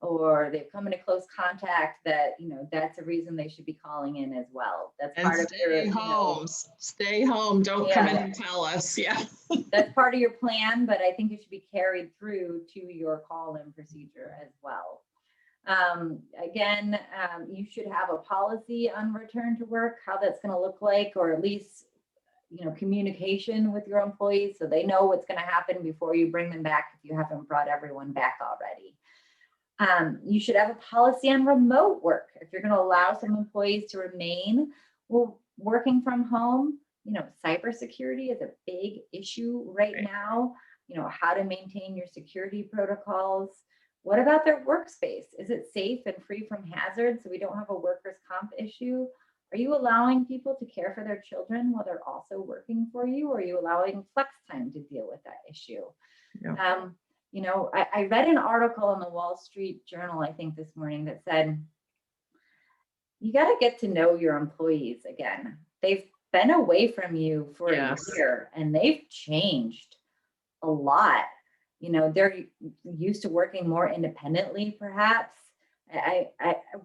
or they've come into close contact, that that's a reason they should be calling in as well. That's and part of your stay home. Don't come in and tell us. Yeah. That's part of your plan, but I think it should be carried through to your call-in procedure as well. Again, you should have a policy on return to work, how that's going to look like, or at least communication with your employees so they know what's going to happen before you bring them back, if you haven't brought everyone back already. You should have a policy on remote work. If you're going to allow some employees to remain working from home, cybersecurity is a big issue right now. How to maintain your security protocols. What about their workspace? Is it safe and free from hazards so we don't have a workers' comp issue? Are you allowing people to care for their children while they're also working for you? Or are you allowing flex time to deal with that issue? Yeah. I read an article in the Wall Street Journal, I think this morning, that said, you got to get to know your employees again. They've been away from you for a year and they've changed a lot. They're used to working more independently, perhaps.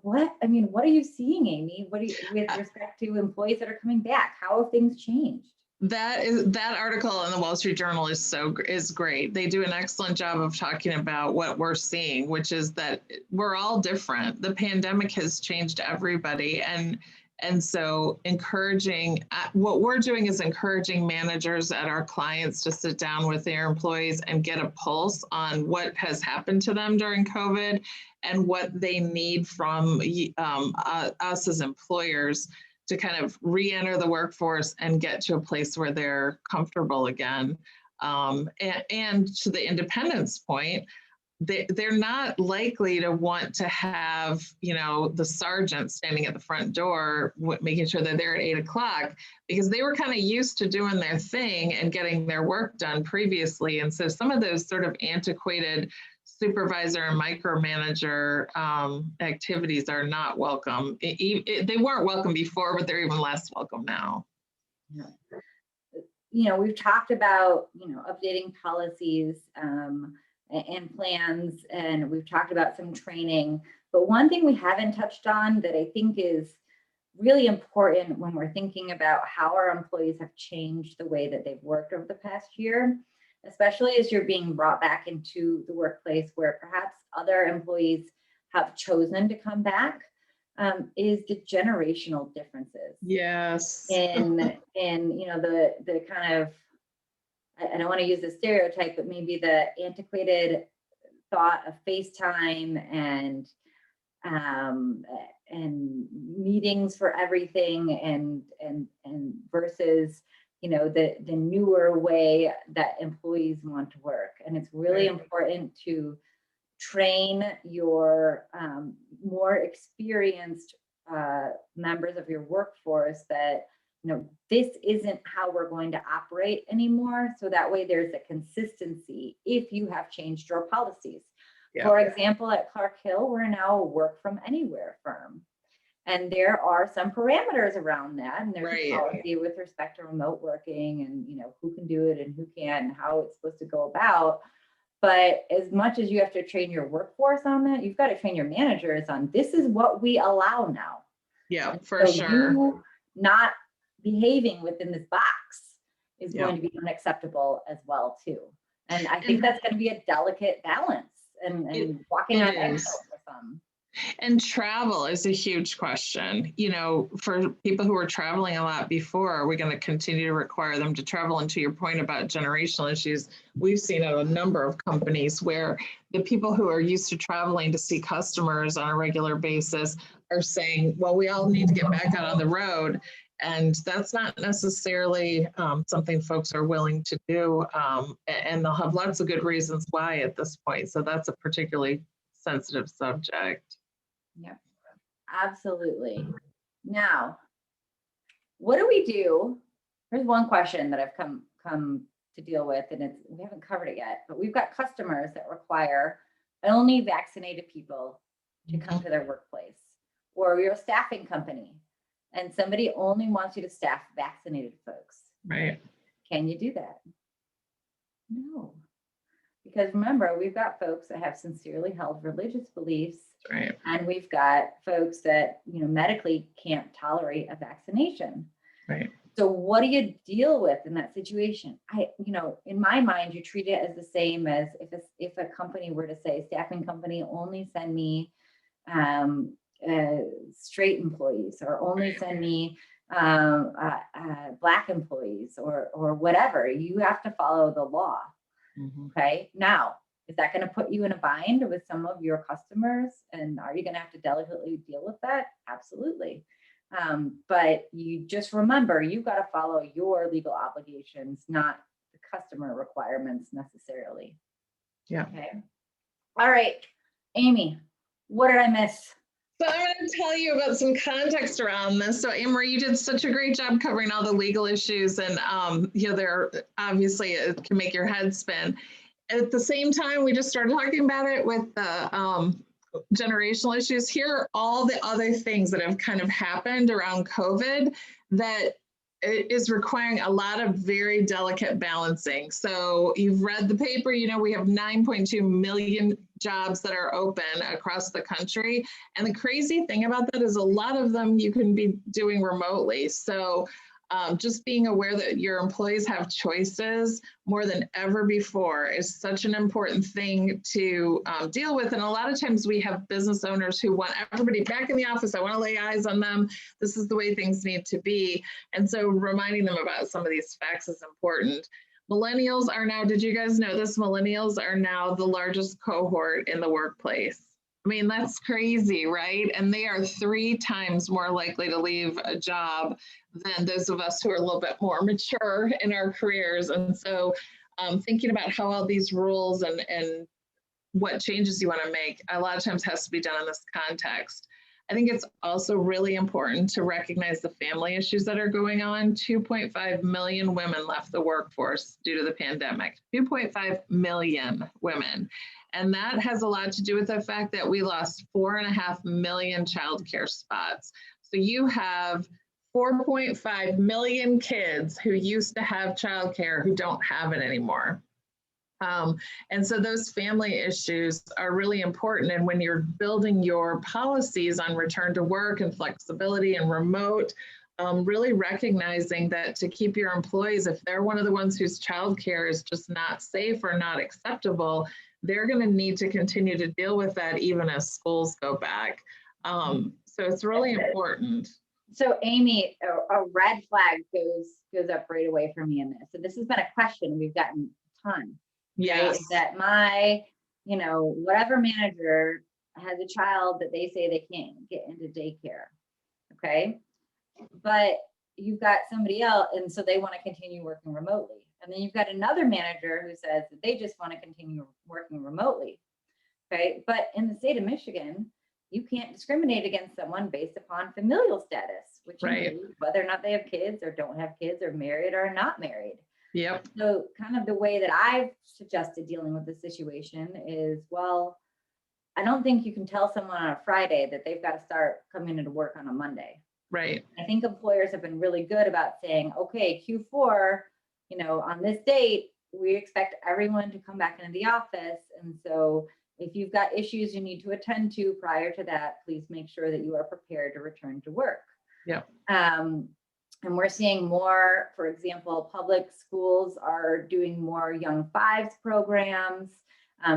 What are you seeing, Amy? With respect to employees that are coming back? How have things changed? That article in the Wall Street Journal is great. They do an excellent job of talking about what we're seeing, which is that we're all different. The pandemic has changed everybody, and so what we're doing is encouraging managers at our clients to sit down with their employees and get a pulse on what has happened to them during COVID and what they need from us as employers to kind of re-enter the workforce and get to a place where they're comfortable again. And to the independence point, they're not likely to want to have, you know, the sergeant standing at the front door, making sure that they're at 8 o'clock, because they were kind of used to doing their thing and getting their work done previously. And so some of those sort of antiquated supervisor and micromanager activities are not welcome. They weren't welcome before, but they're even less welcome now. Yeah. You know, we've talked about, you know, updating policies and plans, and we've talked about some training, but one thing we haven't touched on that I think is really important when we're thinking about how our employees have changed the way that they've worked over the past year, especially as you're being brought back into the workplace where perhaps other employees have chosen to come back, is the generational differences. Yes. And you know, the kind of, I don't want to use the stereotype, but maybe the antiquated thought of FaceTime and meetings for everything, and versus, you know, the newer way that employees want to work. And it's really important to train your more experienced members of your workforce that, you know, this isn't how we're going to operate anymore. So that way there's a consistency if you have changed your policies. Yeah. For example, at Clark Hill, we're now a work from anywhere firm. And there are some parameters around that. And there's a policy with respect to remote working and, you know, who can do it and who can't and how it's supposed to go about. But as much as you have to train your workforce on that, you've got to train your managers on this is what we allow now. Yeah, for sure. You not behaving within this box is going to be unacceptable as well too. And I think that's going to be a delicate balance and walking on eggshells for some. And travel is a huge question. You know, for people who were traveling a lot before, are we going to continue to require them to travel? And to your point about generational issues, we've seen at a number of companies where the people who are used to traveling to see customers on a regular basis are saying, well, we all need to get back out on the road. And that's not necessarily something folks are willing to do. And they'll have lots of good reasons why at this point. So that's a particularly sensitive subject. Yeah, absolutely. Now, what do we do? Here's one question that I've come to deal with, and we haven't covered it yet, but we've got customers that require only vaccinated people to come to their workplace, or you're a staffing company and somebody only wants you to staff vaccinated folks. Right. Can you do that? No. Because remember, we've got folks that have sincerely held religious beliefs, right, and we've got folks that, you know, medically can't tolerate a vaccination. Right. So what do you deal with in that situation? You know, in my mind, you treat it as the same as if a company were to say, staffing company, only send me straight employees, or only send me Black employees, or whatever. You have to follow the law. Mm-hmm. Okay. Now, is that going to put you in a bind with some of your customers? And are you going to have to delicately deal with that? Absolutely. But you just remember, you've got to follow your legal obligations, not the customer requirements necessarily. Yeah. Okay. All right, Amy, what did I miss? So I'm going to tell you about some context around this. So Anne-Marie, you did such a great job covering all the legal issues, and you know, there obviously it can make your head spin. At the same time, we just started talking about it with the generational issues. Here are all the other things that have kind of happened around COVID that is requiring a lot of very delicate balancing. So you've read the paper, you know, we have 9.2 million jobs that are open across the country. And the crazy thing about that is a lot of them you can be doing remotely. So just being aware that your employees have choices more than ever before is such an important thing to deal with. And a lot of times we have business owners who want everybody back in the office. I want to lay eyes on them. This is the way things need to be. And so reminding them about some of these facts is important. Millennials are now, did you guys know this? Millennials are now the largest cohort in the workplace. I mean, that's crazy, right? And they are 3 times more likely to leave a job than those of us who are a little bit more mature in our careers. And so thinking about how all these rules and what changes you want to make, a lot of times has to be done in this context. I think it's also really important to recognize the family issues that are going on. 2.5 million women left the workforce due to the pandemic. 2.5 million women. And that has a lot to do with the fact that we lost 4.5 million childcare spots. So you have 4.5 million kids who used to have childcare who don't have it anymore. And so those family issues are really important. And when you're building your policies on return to work and flexibility and remote, really recognizing that to keep your employees, if they're one of the ones whose childcare is just not safe or not acceptable, they're going to need to continue to deal with that even as schools go back. So it's really important. So Amy, a red flag goes up right away for me in this. So this has been a question we've gotten a ton. Yes. Right? Is that my, whatever manager has a child that they say they can't get into daycare. Okay. But you've got somebody else, and so they want to continue working remotely. And then you've got another manager who says that they just want to continue working remotely. Okay. But in the state of Michigan, you can't discriminate against someone based upon familial status, which includes whether or not they have kids or don't have kids or married or not married. Yep. So kind of the way that I've suggested dealing with this situation is, well, I don't think you can tell someone on a Friday that they've got to start coming into work on a Monday. Right. I think employers have been really good about saying, okay, Q4, on this date, we expect everyone to come back into the office. And so if you've got issues you need to attend to prior to that, please make sure that you are prepared to return to work. Yeah. And we're seeing more, for example, public schools are doing more Young Fives programs.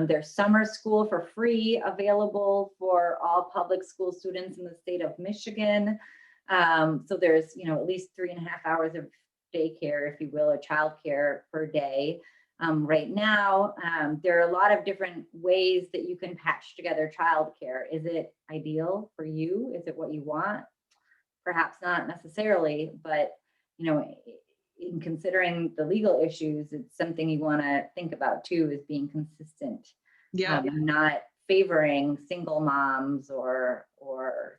There's summer school for free available for all public school students in the state of Michigan. So there's, at least 3.5 hours of daycare, if you will, or childcare per day. Right now, there are a lot of different ways that you can patch together childcare. Is it ideal for you? Is it what you want? Perhaps not necessarily, but in considering the legal issues, it's something you want to think about too, is being consistent. Yeah. Not favoring single moms or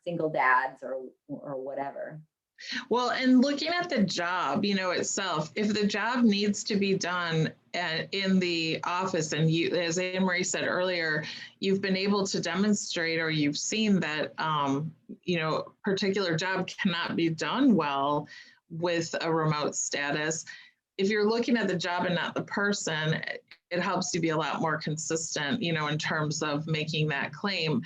single dads or whatever. Well, and looking at the job, itself, if the job needs to be done in the office, and you, as Anne-Marie said earlier, you've been able to demonstrate, or you've seen that, particular job cannot be done well with a remote status. If you're looking at the job and not the person, it helps you be a lot more consistent, in terms of making that claim.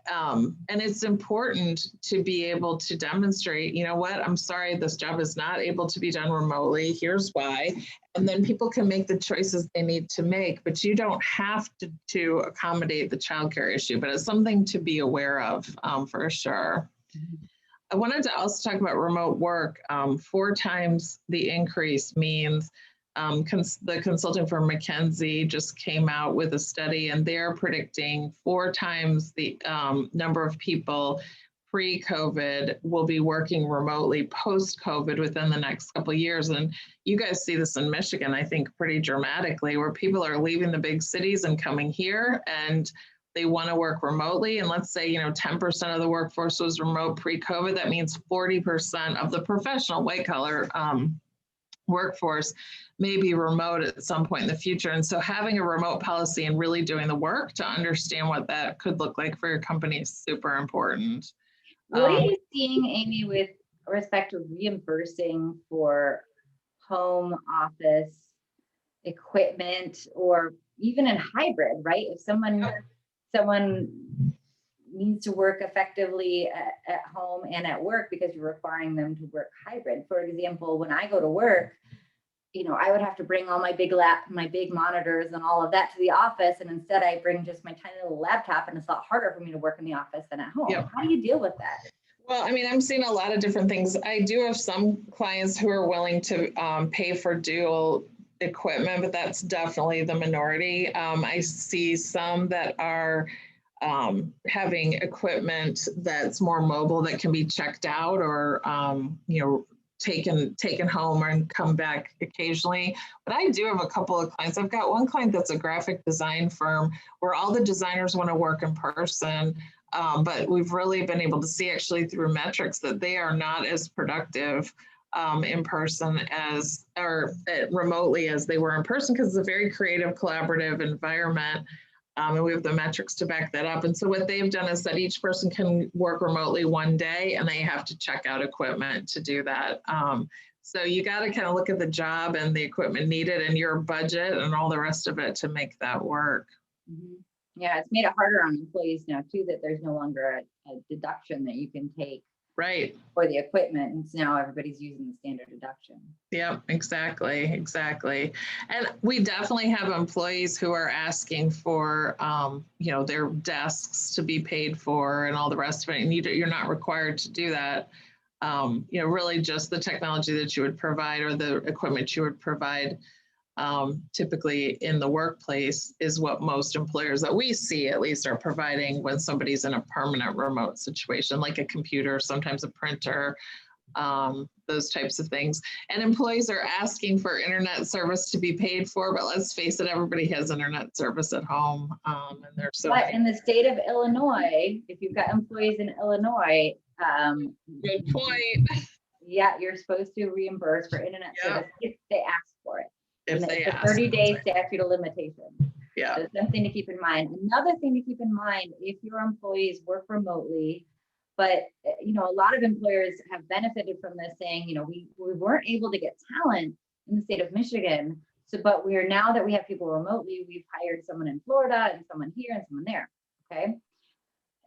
And it's important to be able to demonstrate, I'm sorry, this job is not able to be done remotely. Here's why. And then people can make the choices they need to make, but you don't have to accommodate the childcare issue, but it's something to be aware of for sure. Mm-hmm. I wanted to also talk about remote work. 4 times the increase means the consulting firm McKinsey just came out with a study, and they're predicting 4 times the number of people pre-COVID will be working remotely post-COVID within the next couple of years. And you guys see this in Michigan, I think, pretty dramatically, where people are leaving the big cities and coming here, and they want to work remotely. And let's say, 10% of the workforce was remote pre-COVID. That means 40% of the professional white collar workforce may be remote at some point in the future. And so having a remote policy and really doing the work to understand what that could look like for your company is super important. What are you seeing, Amy, with respect to reimbursing for home office equipment, or even in hybrid, right? If someone needs to work effectively at home and at work because you're requiring them to work hybrid. For example, when I go to work, I would have to bring all my big monitors and all of that to the office. And instead I bring just my tiny little laptop, and it's a lot harder for me to work in the office than at home. Yep. How do you deal with that? Well, I'm seeing a lot of different things. I do have some clients who are willing to pay for dual equipment, but that's definitely the minority. I see some that are having equipment that's more mobile that can be checked out, or taken home and come back occasionally. But I do have a couple of clients. I've got one client that's a graphic design firm where all the designers want to work in person. But we've really been able to see actually through metrics that they are not as productive in person as, or remotely as they were in person, because it's a very creative, collaborative environment. And we have the metrics to back that up. And so what they've done is that each person can work remotely one day and they have to check out equipment to do that. So you got to kind of look at the job and the equipment needed and your budget and all the rest of it to make that work. Mm-hmm. Yeah, it's made it harder on employees now too, that there's no longer a deduction that you can take Right. for the equipment. And so now everybody's using the standard deduction. Yeah, exactly. And we definitely have employees who are asking for, their desks to be paid for and all the rest of it. And you're not required to do that. Really just the technology that you would provide or the equipment you would provide typically in the workplace is what most employers that we see at least are providing when somebody's in a permanent remote situation, like a computer, sometimes a printer, those types of things. And employees are asking for internet service to be paid for, but let's face it, everybody has internet service at home. And they're so. But in the state of Illinois, if you've got employees in Illinois, good point. Yeah, you're supposed to reimburse for internet service if they ask for it. If they ask. 30-day statute of limitations. Yeah. So something to keep in mind. Another thing to keep in mind, if your employees work remotely, but a lot of employers have benefited from this, saying, we weren't able to get talent in the state of Michigan. So, but now that we have people remotely, we've hired someone in Florida and someone here and someone there. Okay.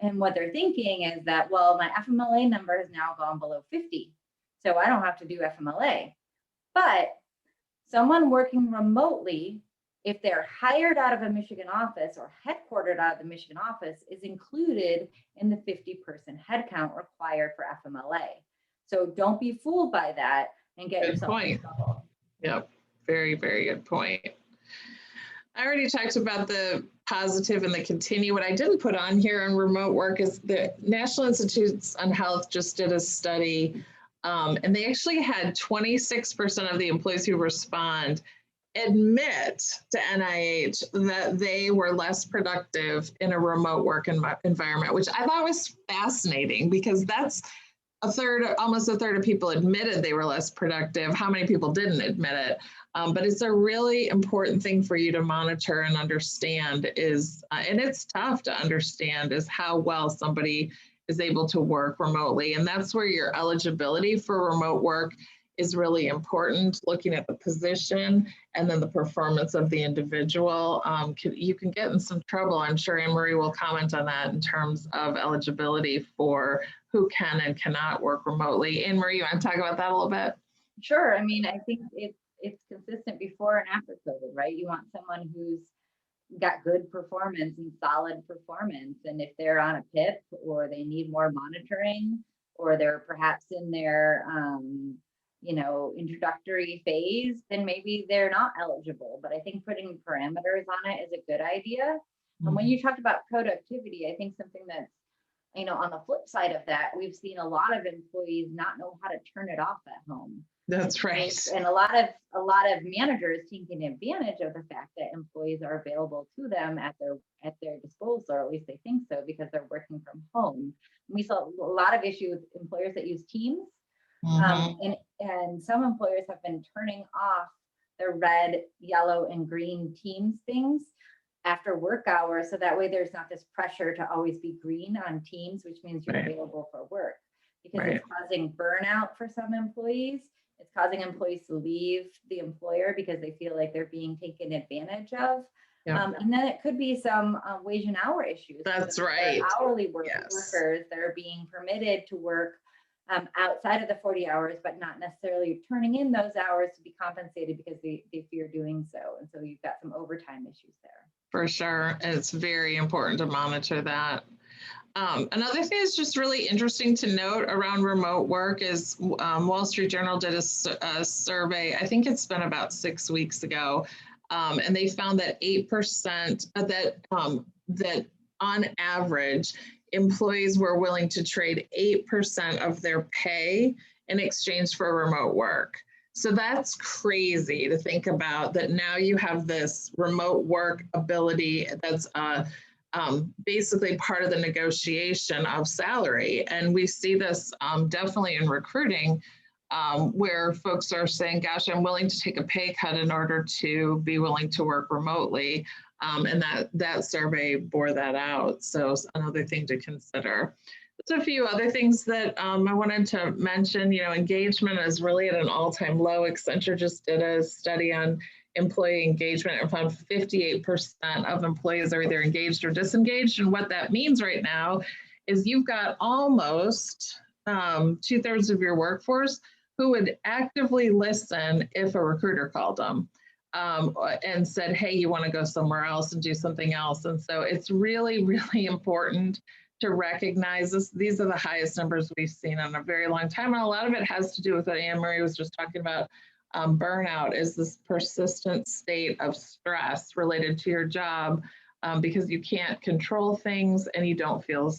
And what they're thinking is that, well, my FMLA number has now gone below 50. So I don't have to do FMLA. But someone working remotely, if they're hired out of a Michigan office or headquartered out of the Michigan office, is included in the 50-person headcount required for FMLA. So don't be fooled by that and get yourself in trouble. Yep, very, very good point. I already talked about the positive and the continue. What I didn't put on here on remote work is the National Institutes on Health just did a study, and they actually had 26% of the employees who respond admit to NIH that they were less productive in a remote work environment, which I thought was fascinating, because that's almost a third of people admitted they were less productive. How many people didn't admit it? But it's a really important thing for you to monitor and understand and it's tough to understand, is how well somebody is able to work remotely. And that's where your eligibility for remote work is really important, looking at the position and then the performance of the individual. You can get in some trouble. I'm sure Anne-Marie will comment on that in terms of eligibility for who can and cannot work remotely. Anne-Marie, you want to talk about that a little bit? Sure. I mean, I think it's consistent before and after COVID, right? You want someone who's got good performance and solid performance. And if they're on a PIP or they need more monitoring, or they're perhaps in their introductory phase, then maybe they're not eligible. But I think putting parameters on it is a good idea. Mm-hmm. And when you talked about productivity, I think something that's, on the flip side of that, we've seen a lot of employees not know how to turn it off at home. That's right. And a lot of managers taking advantage of the fact that employees are available to them at their disposal, or at least they think so, because they're working from home. And we saw a lot of issues with employers that use Teams. Mm-hmm. And some employers have been turning off their red, yellow, and green Teams things after work hours, so that way there's not this pressure to always be green on Teams, which means you're available for work, because it's causing burnout for some employees. It's causing employees to leave the employer because they feel like they're being taken advantage of. Yeah. And then it could be some wage and hour issues. That's right. Hourly workers that are being permitted to work outside of the 40 hours, but not necessarily turning in those hours to be compensated because they fear doing so. And so you've got some overtime issues there. For sure. And it's very important to monitor that. Another thing that's just really interesting to note around remote work is Wall Street Journal did a survey, I think it's been about 6 weeks ago, and they found that 8% that on average, employees were willing to trade 8% of their pay in exchange for remote work. So that's crazy to think about, that now you have this remote work ability that's basically part of the negotiation of salary. And we see this definitely in recruiting, where folks are saying, gosh, I'm willing to take a pay cut in order to be willing to work remotely. And that survey bore that out. So it's another thing to consider. There's a few other things that I wanted to mention. Engagement is really at an all-time low. Accenture just did a study on employee engagement and found 58% of employees are either engaged or disengaged. And what that means right now is you've got almost 2/3 of your workforce who would actively listen if a recruiter called them and said, hey, you want to go somewhere else and do something else. And so it's really, really important to recognize this. These are the highest numbers we've seen in a very long time. And a lot of it has to do with what Anne-Marie was just talking about. Burnout is this persistent state of stress related to your job because you can't control things and you don't feel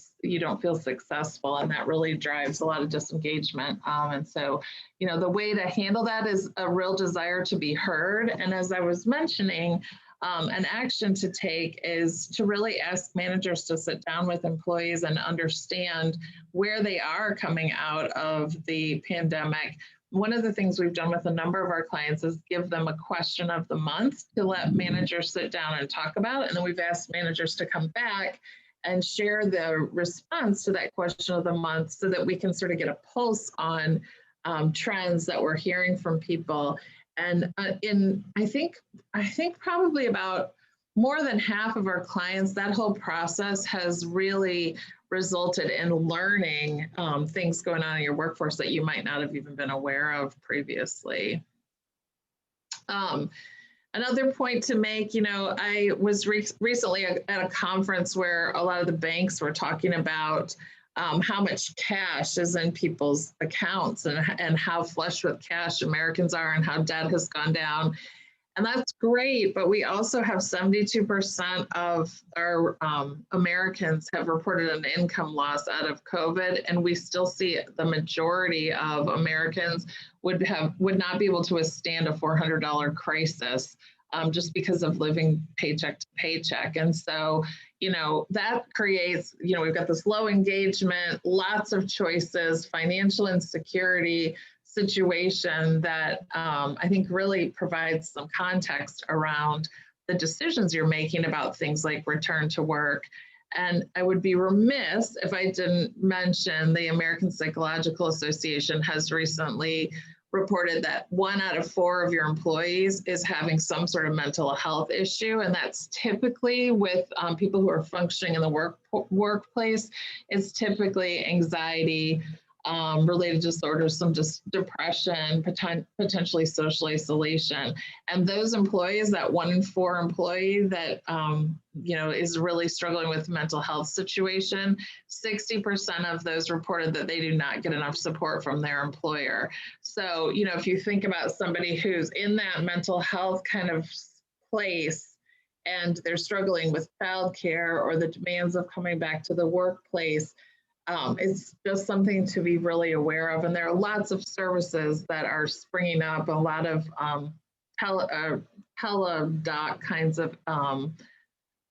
successful, and that really drives a lot of disengagement. And so, the way to handle that is a real desire to be heard. And as I was mentioning, an action to take is to really ask managers to sit down with employees and understand where they are coming out of the pandemic. One of the things we've done with a number of our clients is give them a question of the month to let managers sit down and talk about. And then we've asked managers to come back and share the response to that question of the month so that we can sort of get a pulse on trends that we're hearing from people. And I think probably about more than half of our clients, that whole process has really resulted in learning things going on in your workforce that you might not have even been aware of previously. Another point to make, I was recently at a conference where a lot of the banks were talking about how much cash is in people's accounts and how flush with cash Americans are and how debt has gone down. And that's great, but we also have 72% of our Americans have reported an income loss out of COVID, and we still see the majority of Americans would not be able to withstand a $400 crisis just because of living paycheck to paycheck. And so, that creates, we've got this low engagement, lots of choices, financial insecurity situation that I think really provides some context around the decisions you're making about things like return to work. And I would be remiss if I didn't mention the American Psychological Association has recently reported that 1 out of 4 of your employees is having some sort of mental health issue. And that's typically with people who are functioning in the workplace. It's typically anxiety, related disorders, some just depression, potentially social isolation. And those employees, that 1 in 4 employee that, is really struggling with mental health situation, 60% of those reported that they do not get enough support from their employer. So, if you think about somebody who's in that mental health kind of place, and they're struggling with childcare or the demands of coming back to the workplace, it's just something to be really aware of. And there are lots of services that are springing up, a lot of teledoc kinds of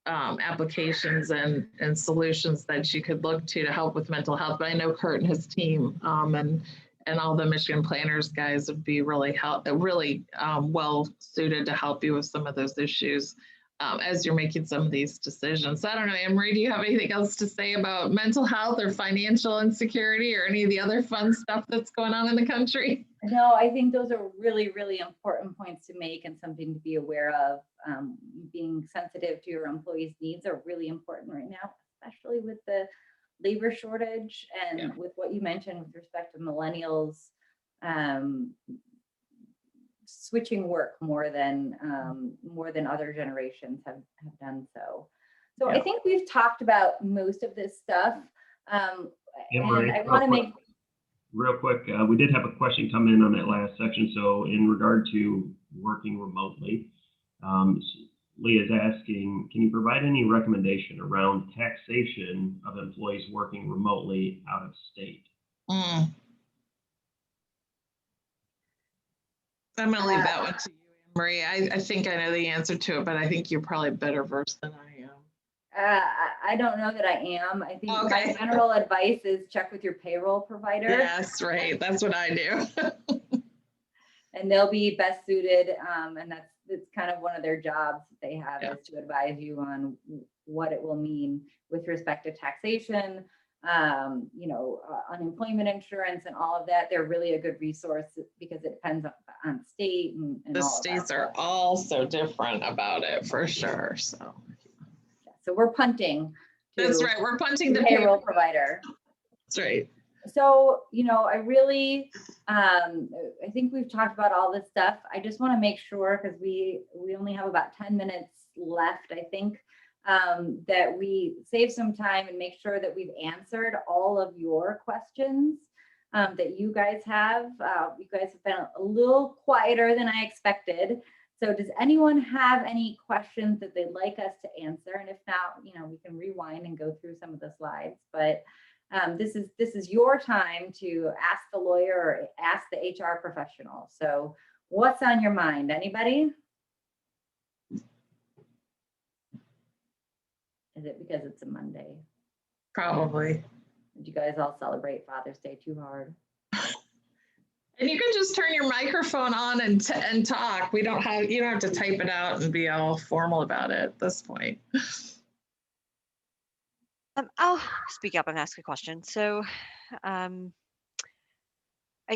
applications and solutions that you could look to help with mental health. But I know Kurt and his team and all the Michigan Planners guys would be really well suited to help you with some of those issues as you're making some of these decisions. So I don't know, Anne-Marie, do you have anything else to say about mental health or financial insecurity or any of the other fun stuff that's going on in the country? No, I think those are really, really important points to make and something to be aware of. Being sensitive to your employees' needs are really important right now, especially with the labor shortage and with what you mentioned with respect to millennials switching work more than other generations have done so. So I think we've talked about most of this stuff. And I want to make real quick, we did have a question come in on that last section. So in regard to working remotely, Leah is asking, can you provide any recommendation around taxation of employees working remotely out of state? I'm gonna leave that one to you, Anne-Marie. I think I know the answer to it, but I think you're probably better versed than I am. I don't know that I am. I think Okay. my general advice is check with your payroll provider. Yes, right. That's what I do. And they'll be best suited. And it's kind of one of their jobs that they have Yeah. is to advise you on what it will mean with respect to taxation, unemployment insurance and all of that. They're really a good resource because it depends on state and The all states of that are all so different about it for sure. So we're punting to that's right. We're punting the the payroll provider. That's right. So, I really, I think we've talked about all this stuff. I just want to make sure, because we only have about 10 minutes left, I think, that we save some time and make sure that we've answered all of your questions that you guys have. You guys have been a little quieter than I expected. So does anyone have any questions that they'd like us to answer? And if not, we can rewind and go through some of the slides, but this is your time to ask the lawyer or ask the HR professional. So what's on your mind? Anybody? Is it because it's a Monday? Probably. Did you guys all celebrate Father's Day too hard? And you can just turn your microphone on and talk. You don't have to type it out and be all formal about it at this point. I'll speak up and ask a question. So I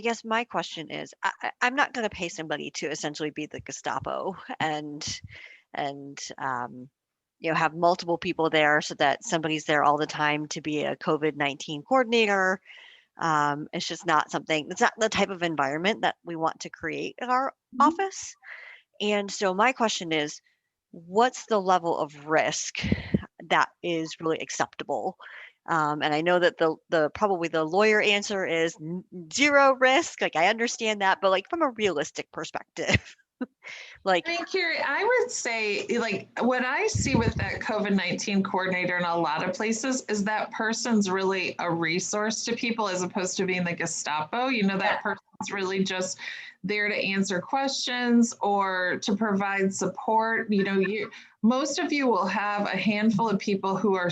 guess my question is, I'm not going to pay somebody to essentially be the Gestapo and have multiple people there so that somebody's there all the time to be a COVID-19 coordinator. It's just not something, it's not the type of environment that we want to create in our office. And so my question is, what's the level of risk that is really acceptable? And I know that the probably the lawyer answer is zero risk. Like I understand that, but like from a realistic perspective, like I mean, Carrie, I would say like what I see with that COVID-19 coordinator in a lot of places is that person's really a resource to people as opposed to being the Gestapo. That person's really just there to answer questions or to provide support. Most of you will have a handful of people who are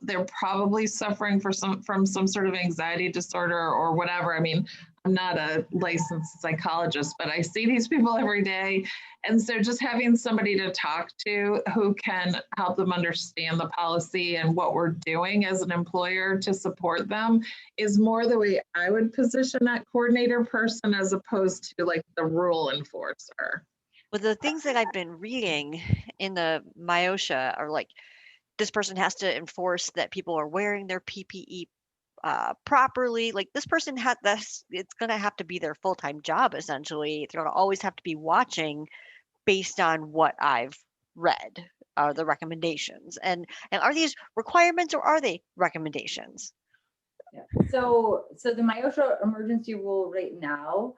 they're probably suffering from some sort of anxiety disorder or whatever. I mean, I'm not a licensed psychologist, but I see these people every day. And so just having somebody to talk to who can help them understand the policy and what we're doing as an employer to support them is more the way I would position that coordinator person as opposed to like the rule enforcer. Well, the things that I've been reading in the MIOSHA are like, this person has to enforce that people are wearing their PPE properly. Like this person had this, it's going to have to be their full-time job. Essentially, they're going to always have to be watching based on what I've read, the recommendations. And are these requirements or are they recommendations? Yeah. So the MIOSHA emergency rule right now,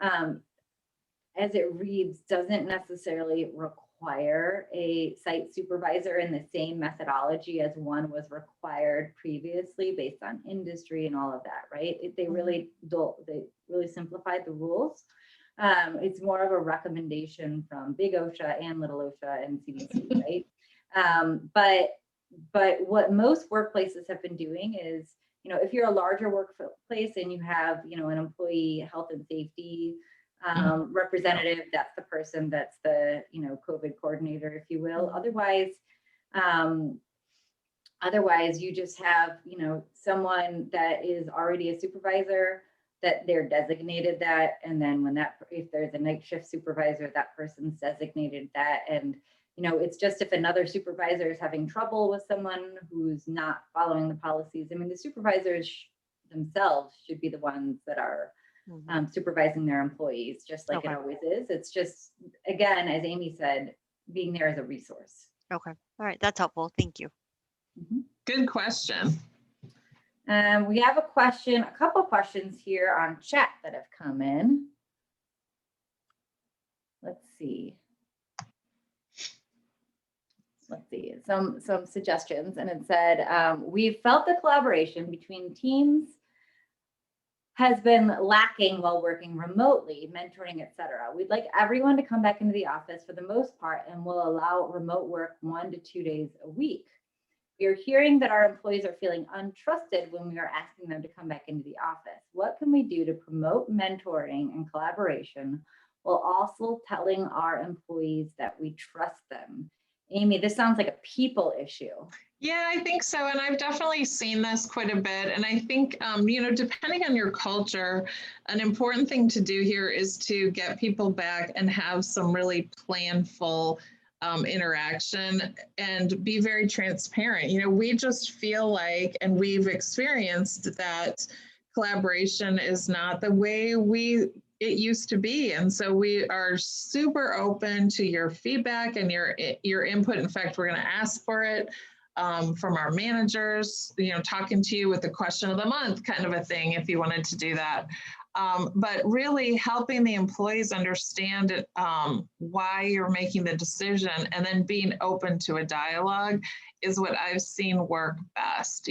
as it reads, doesn't necessarily require a site supervisor in the same methodology as one was required previously based on industry and all of that, right? They really simplified the rules. It's more of a recommendation from Big OSHA and Little OSHA and CDC, right? But what most workplaces have been doing is, if you're a larger workplace and you have, an employee health and safety representative, that's the person that's the, COVID coordinator, if you will. Otherwise you just have, someone that is already a supervisor that they're designated that. And then if there's a night shift supervisor, that person's designated that. And, it's just if another supervisor is having trouble with someone who's not following the policies, I mean, the supervisors themselves should be the ones that are supervising their employees, just like it always is. It's just, again, as Amy said, being there as a resource. Okay. All right. That's helpful. Thank you. Good question. We have a couple questions here on chat that have come in. Let's see. Some suggestions, and it said, we've felt the collaboration between teams has been lacking while working remotely, mentoring, etc. We'd like everyone to come back into the office for the most part, and we'll allow remote work 1 to 2 days a week. We are hearing that our employees are feeling untrusted when we are asking them to come back into the office. What can we do to promote mentoring and collaboration while also telling our employees that we trust them? Amy, this sounds like a people issue. Yeah, I think so. And I've definitely seen this quite a bit. And I think, depending on your culture, an important thing to do here is to get people back and have some really planful interaction and be very transparent. We just feel like, and we've experienced that collaboration is not the way it used to be. And so we are super open to your feedback and your input. In fact, we're going to ask for it from our managers, talking to you with the question of the month kind of a thing, if you wanted to do that. But really helping the employees understand why you're making the decision, and then being open to a dialogue is what I've seen work best.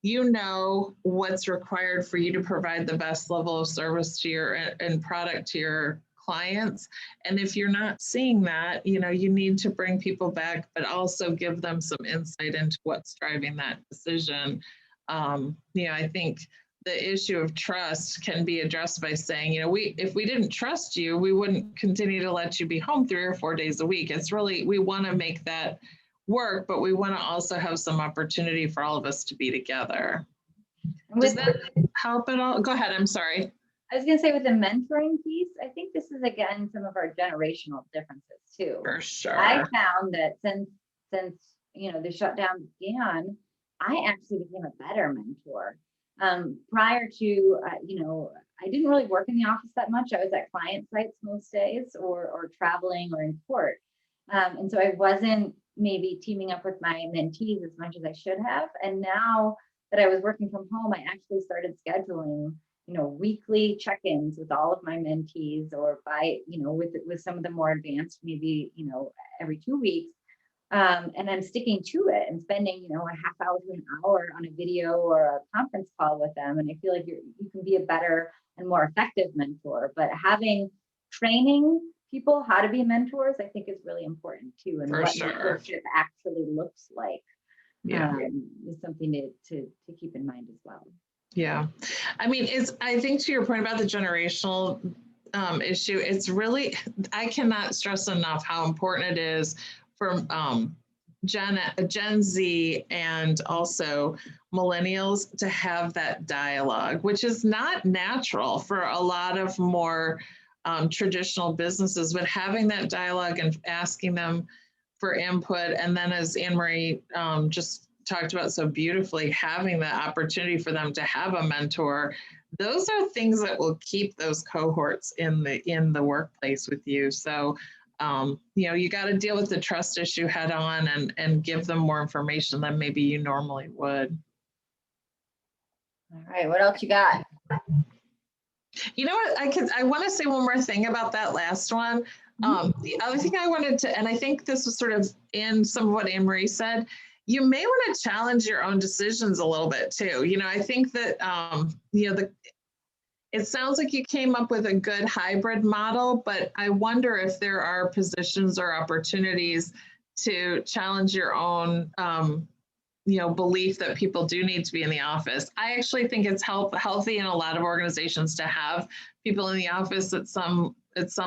You know what's required for you to provide the best level of service to your and product to your clients. And if you're not seeing that, you need to bring people back, but also give them some insight into what's driving that decision. I think the issue of trust can be addressed by saying, if we didn't trust you, we wouldn't continue to let you be home 3 or 4 days a week. It's really, we want to make that work, but we want to also have some opportunity for all of us to be together. Does that help at all? Go ahead. I'm sorry. I was going to say, with the mentoring piece, I think this is, again, some of our generational differences too. For sure. I found that since the shutdown began, I actually became a better mentor. Prior to, I didn't really work in the office that much. I was at client sites most days, or traveling, or in court. And so I wasn't maybe teaming up with my mentees as much as I should have. And now that I was working from home, I actually started scheduling, weekly check-ins with all of my mentees, or by, with some of the more advanced, maybe, every 2 weeks. And I'm sticking to it and spending, a half hour to an hour on a video or a conference call with them. And I feel like you can be a better and more effective mentor. But training people how to be mentors, I think, is really important too. And what mentorship actually looks like, is something to keep in mind as well. Yeah. I think to your point about the generational issue, it's really, I cannot stress enough how important it is for Gen Z and also millennials to have that dialogue, which is not natural for a lot of more traditional businesses, but having that dialogue and asking them for input. And then, as Anne-Marie just talked about so beautifully, having the opportunity for them to have a mentor, those are things that will keep those cohorts in the workplace with you. So you got to deal with the trust issue head on and give them more information than maybe you normally would. All right, what else you got? You know what, I want to say one more thing about that last one. The other thing I wanted to, and I think this was sort of in some of what Anne-Marie said, you may want to challenge your own decisions a little bit too. I think that, it sounds like you came up with a good hybrid model, but I wonder if there are positions or opportunities to challenge your own, belief that people do need to be in the office. I actually think it's healthy in a lot of organizations to have people in the office at some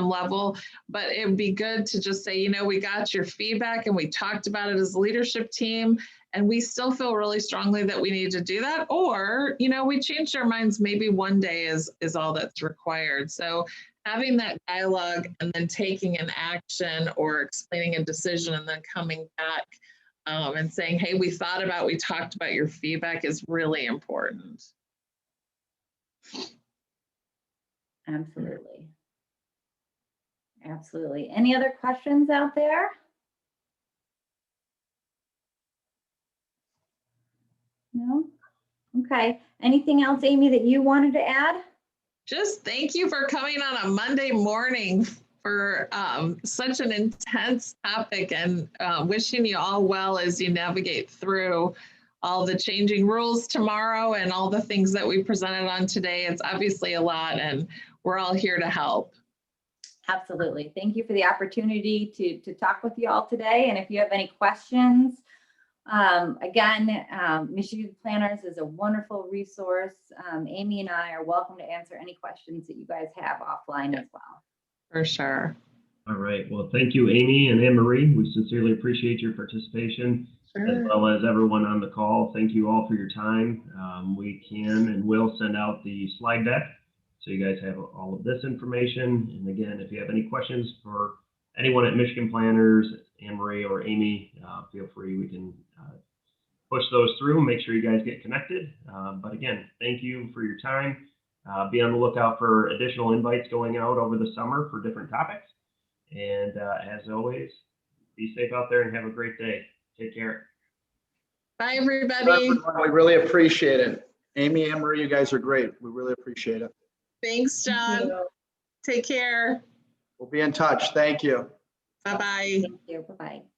level, but it would be good to just say, we got your feedback and we talked about it as a leadership team, and we still feel really strongly that we need to do that. Or, we changed our minds, maybe one day is all that's required. So having that dialogue and then taking an action or explaining a decision and then coming back and saying, hey, we talked about your feedback is really important. Absolutely. Absolutely. Any other questions out there? No? Okay. Anything else, Amy, that you wanted to add? Just thank you for coming on a Monday morning for such an intense topic, and wishing you all well as you navigate through all the changing rules tomorrow and all the things that we presented on today. It's obviously a lot, and we're all here to help. Absolutely. Thank you for the opportunity to talk with you all today. And if you have any questions, again, Michigan Planners is a wonderful resource. Amy and I are welcome to answer any questions that you guys have offline as well. For sure. All right. Well, thank you, Amy and Anne-Marie. We sincerely appreciate your participation, as well as everyone on the call. Thank you all for your time. We can and will send out the slide deck, so you guys have all of this information. And again, if you have any questions for anyone at Michigan Planners, Anne-Marie or Amy, feel free. We can push those through and make sure you guys get connected. But again, thank you for your time. Be on the lookout for additional invites going out over the summer for different topics. And as always, be safe out there and have a great day. Take care. Bye, everybody. We really appreciate it. Amy, Anne-Marie, you guys are great. We really appreciate it. Thanks, John. Take care. We'll be in touch. Thank you. Bye-bye. Thank you. Bye-bye.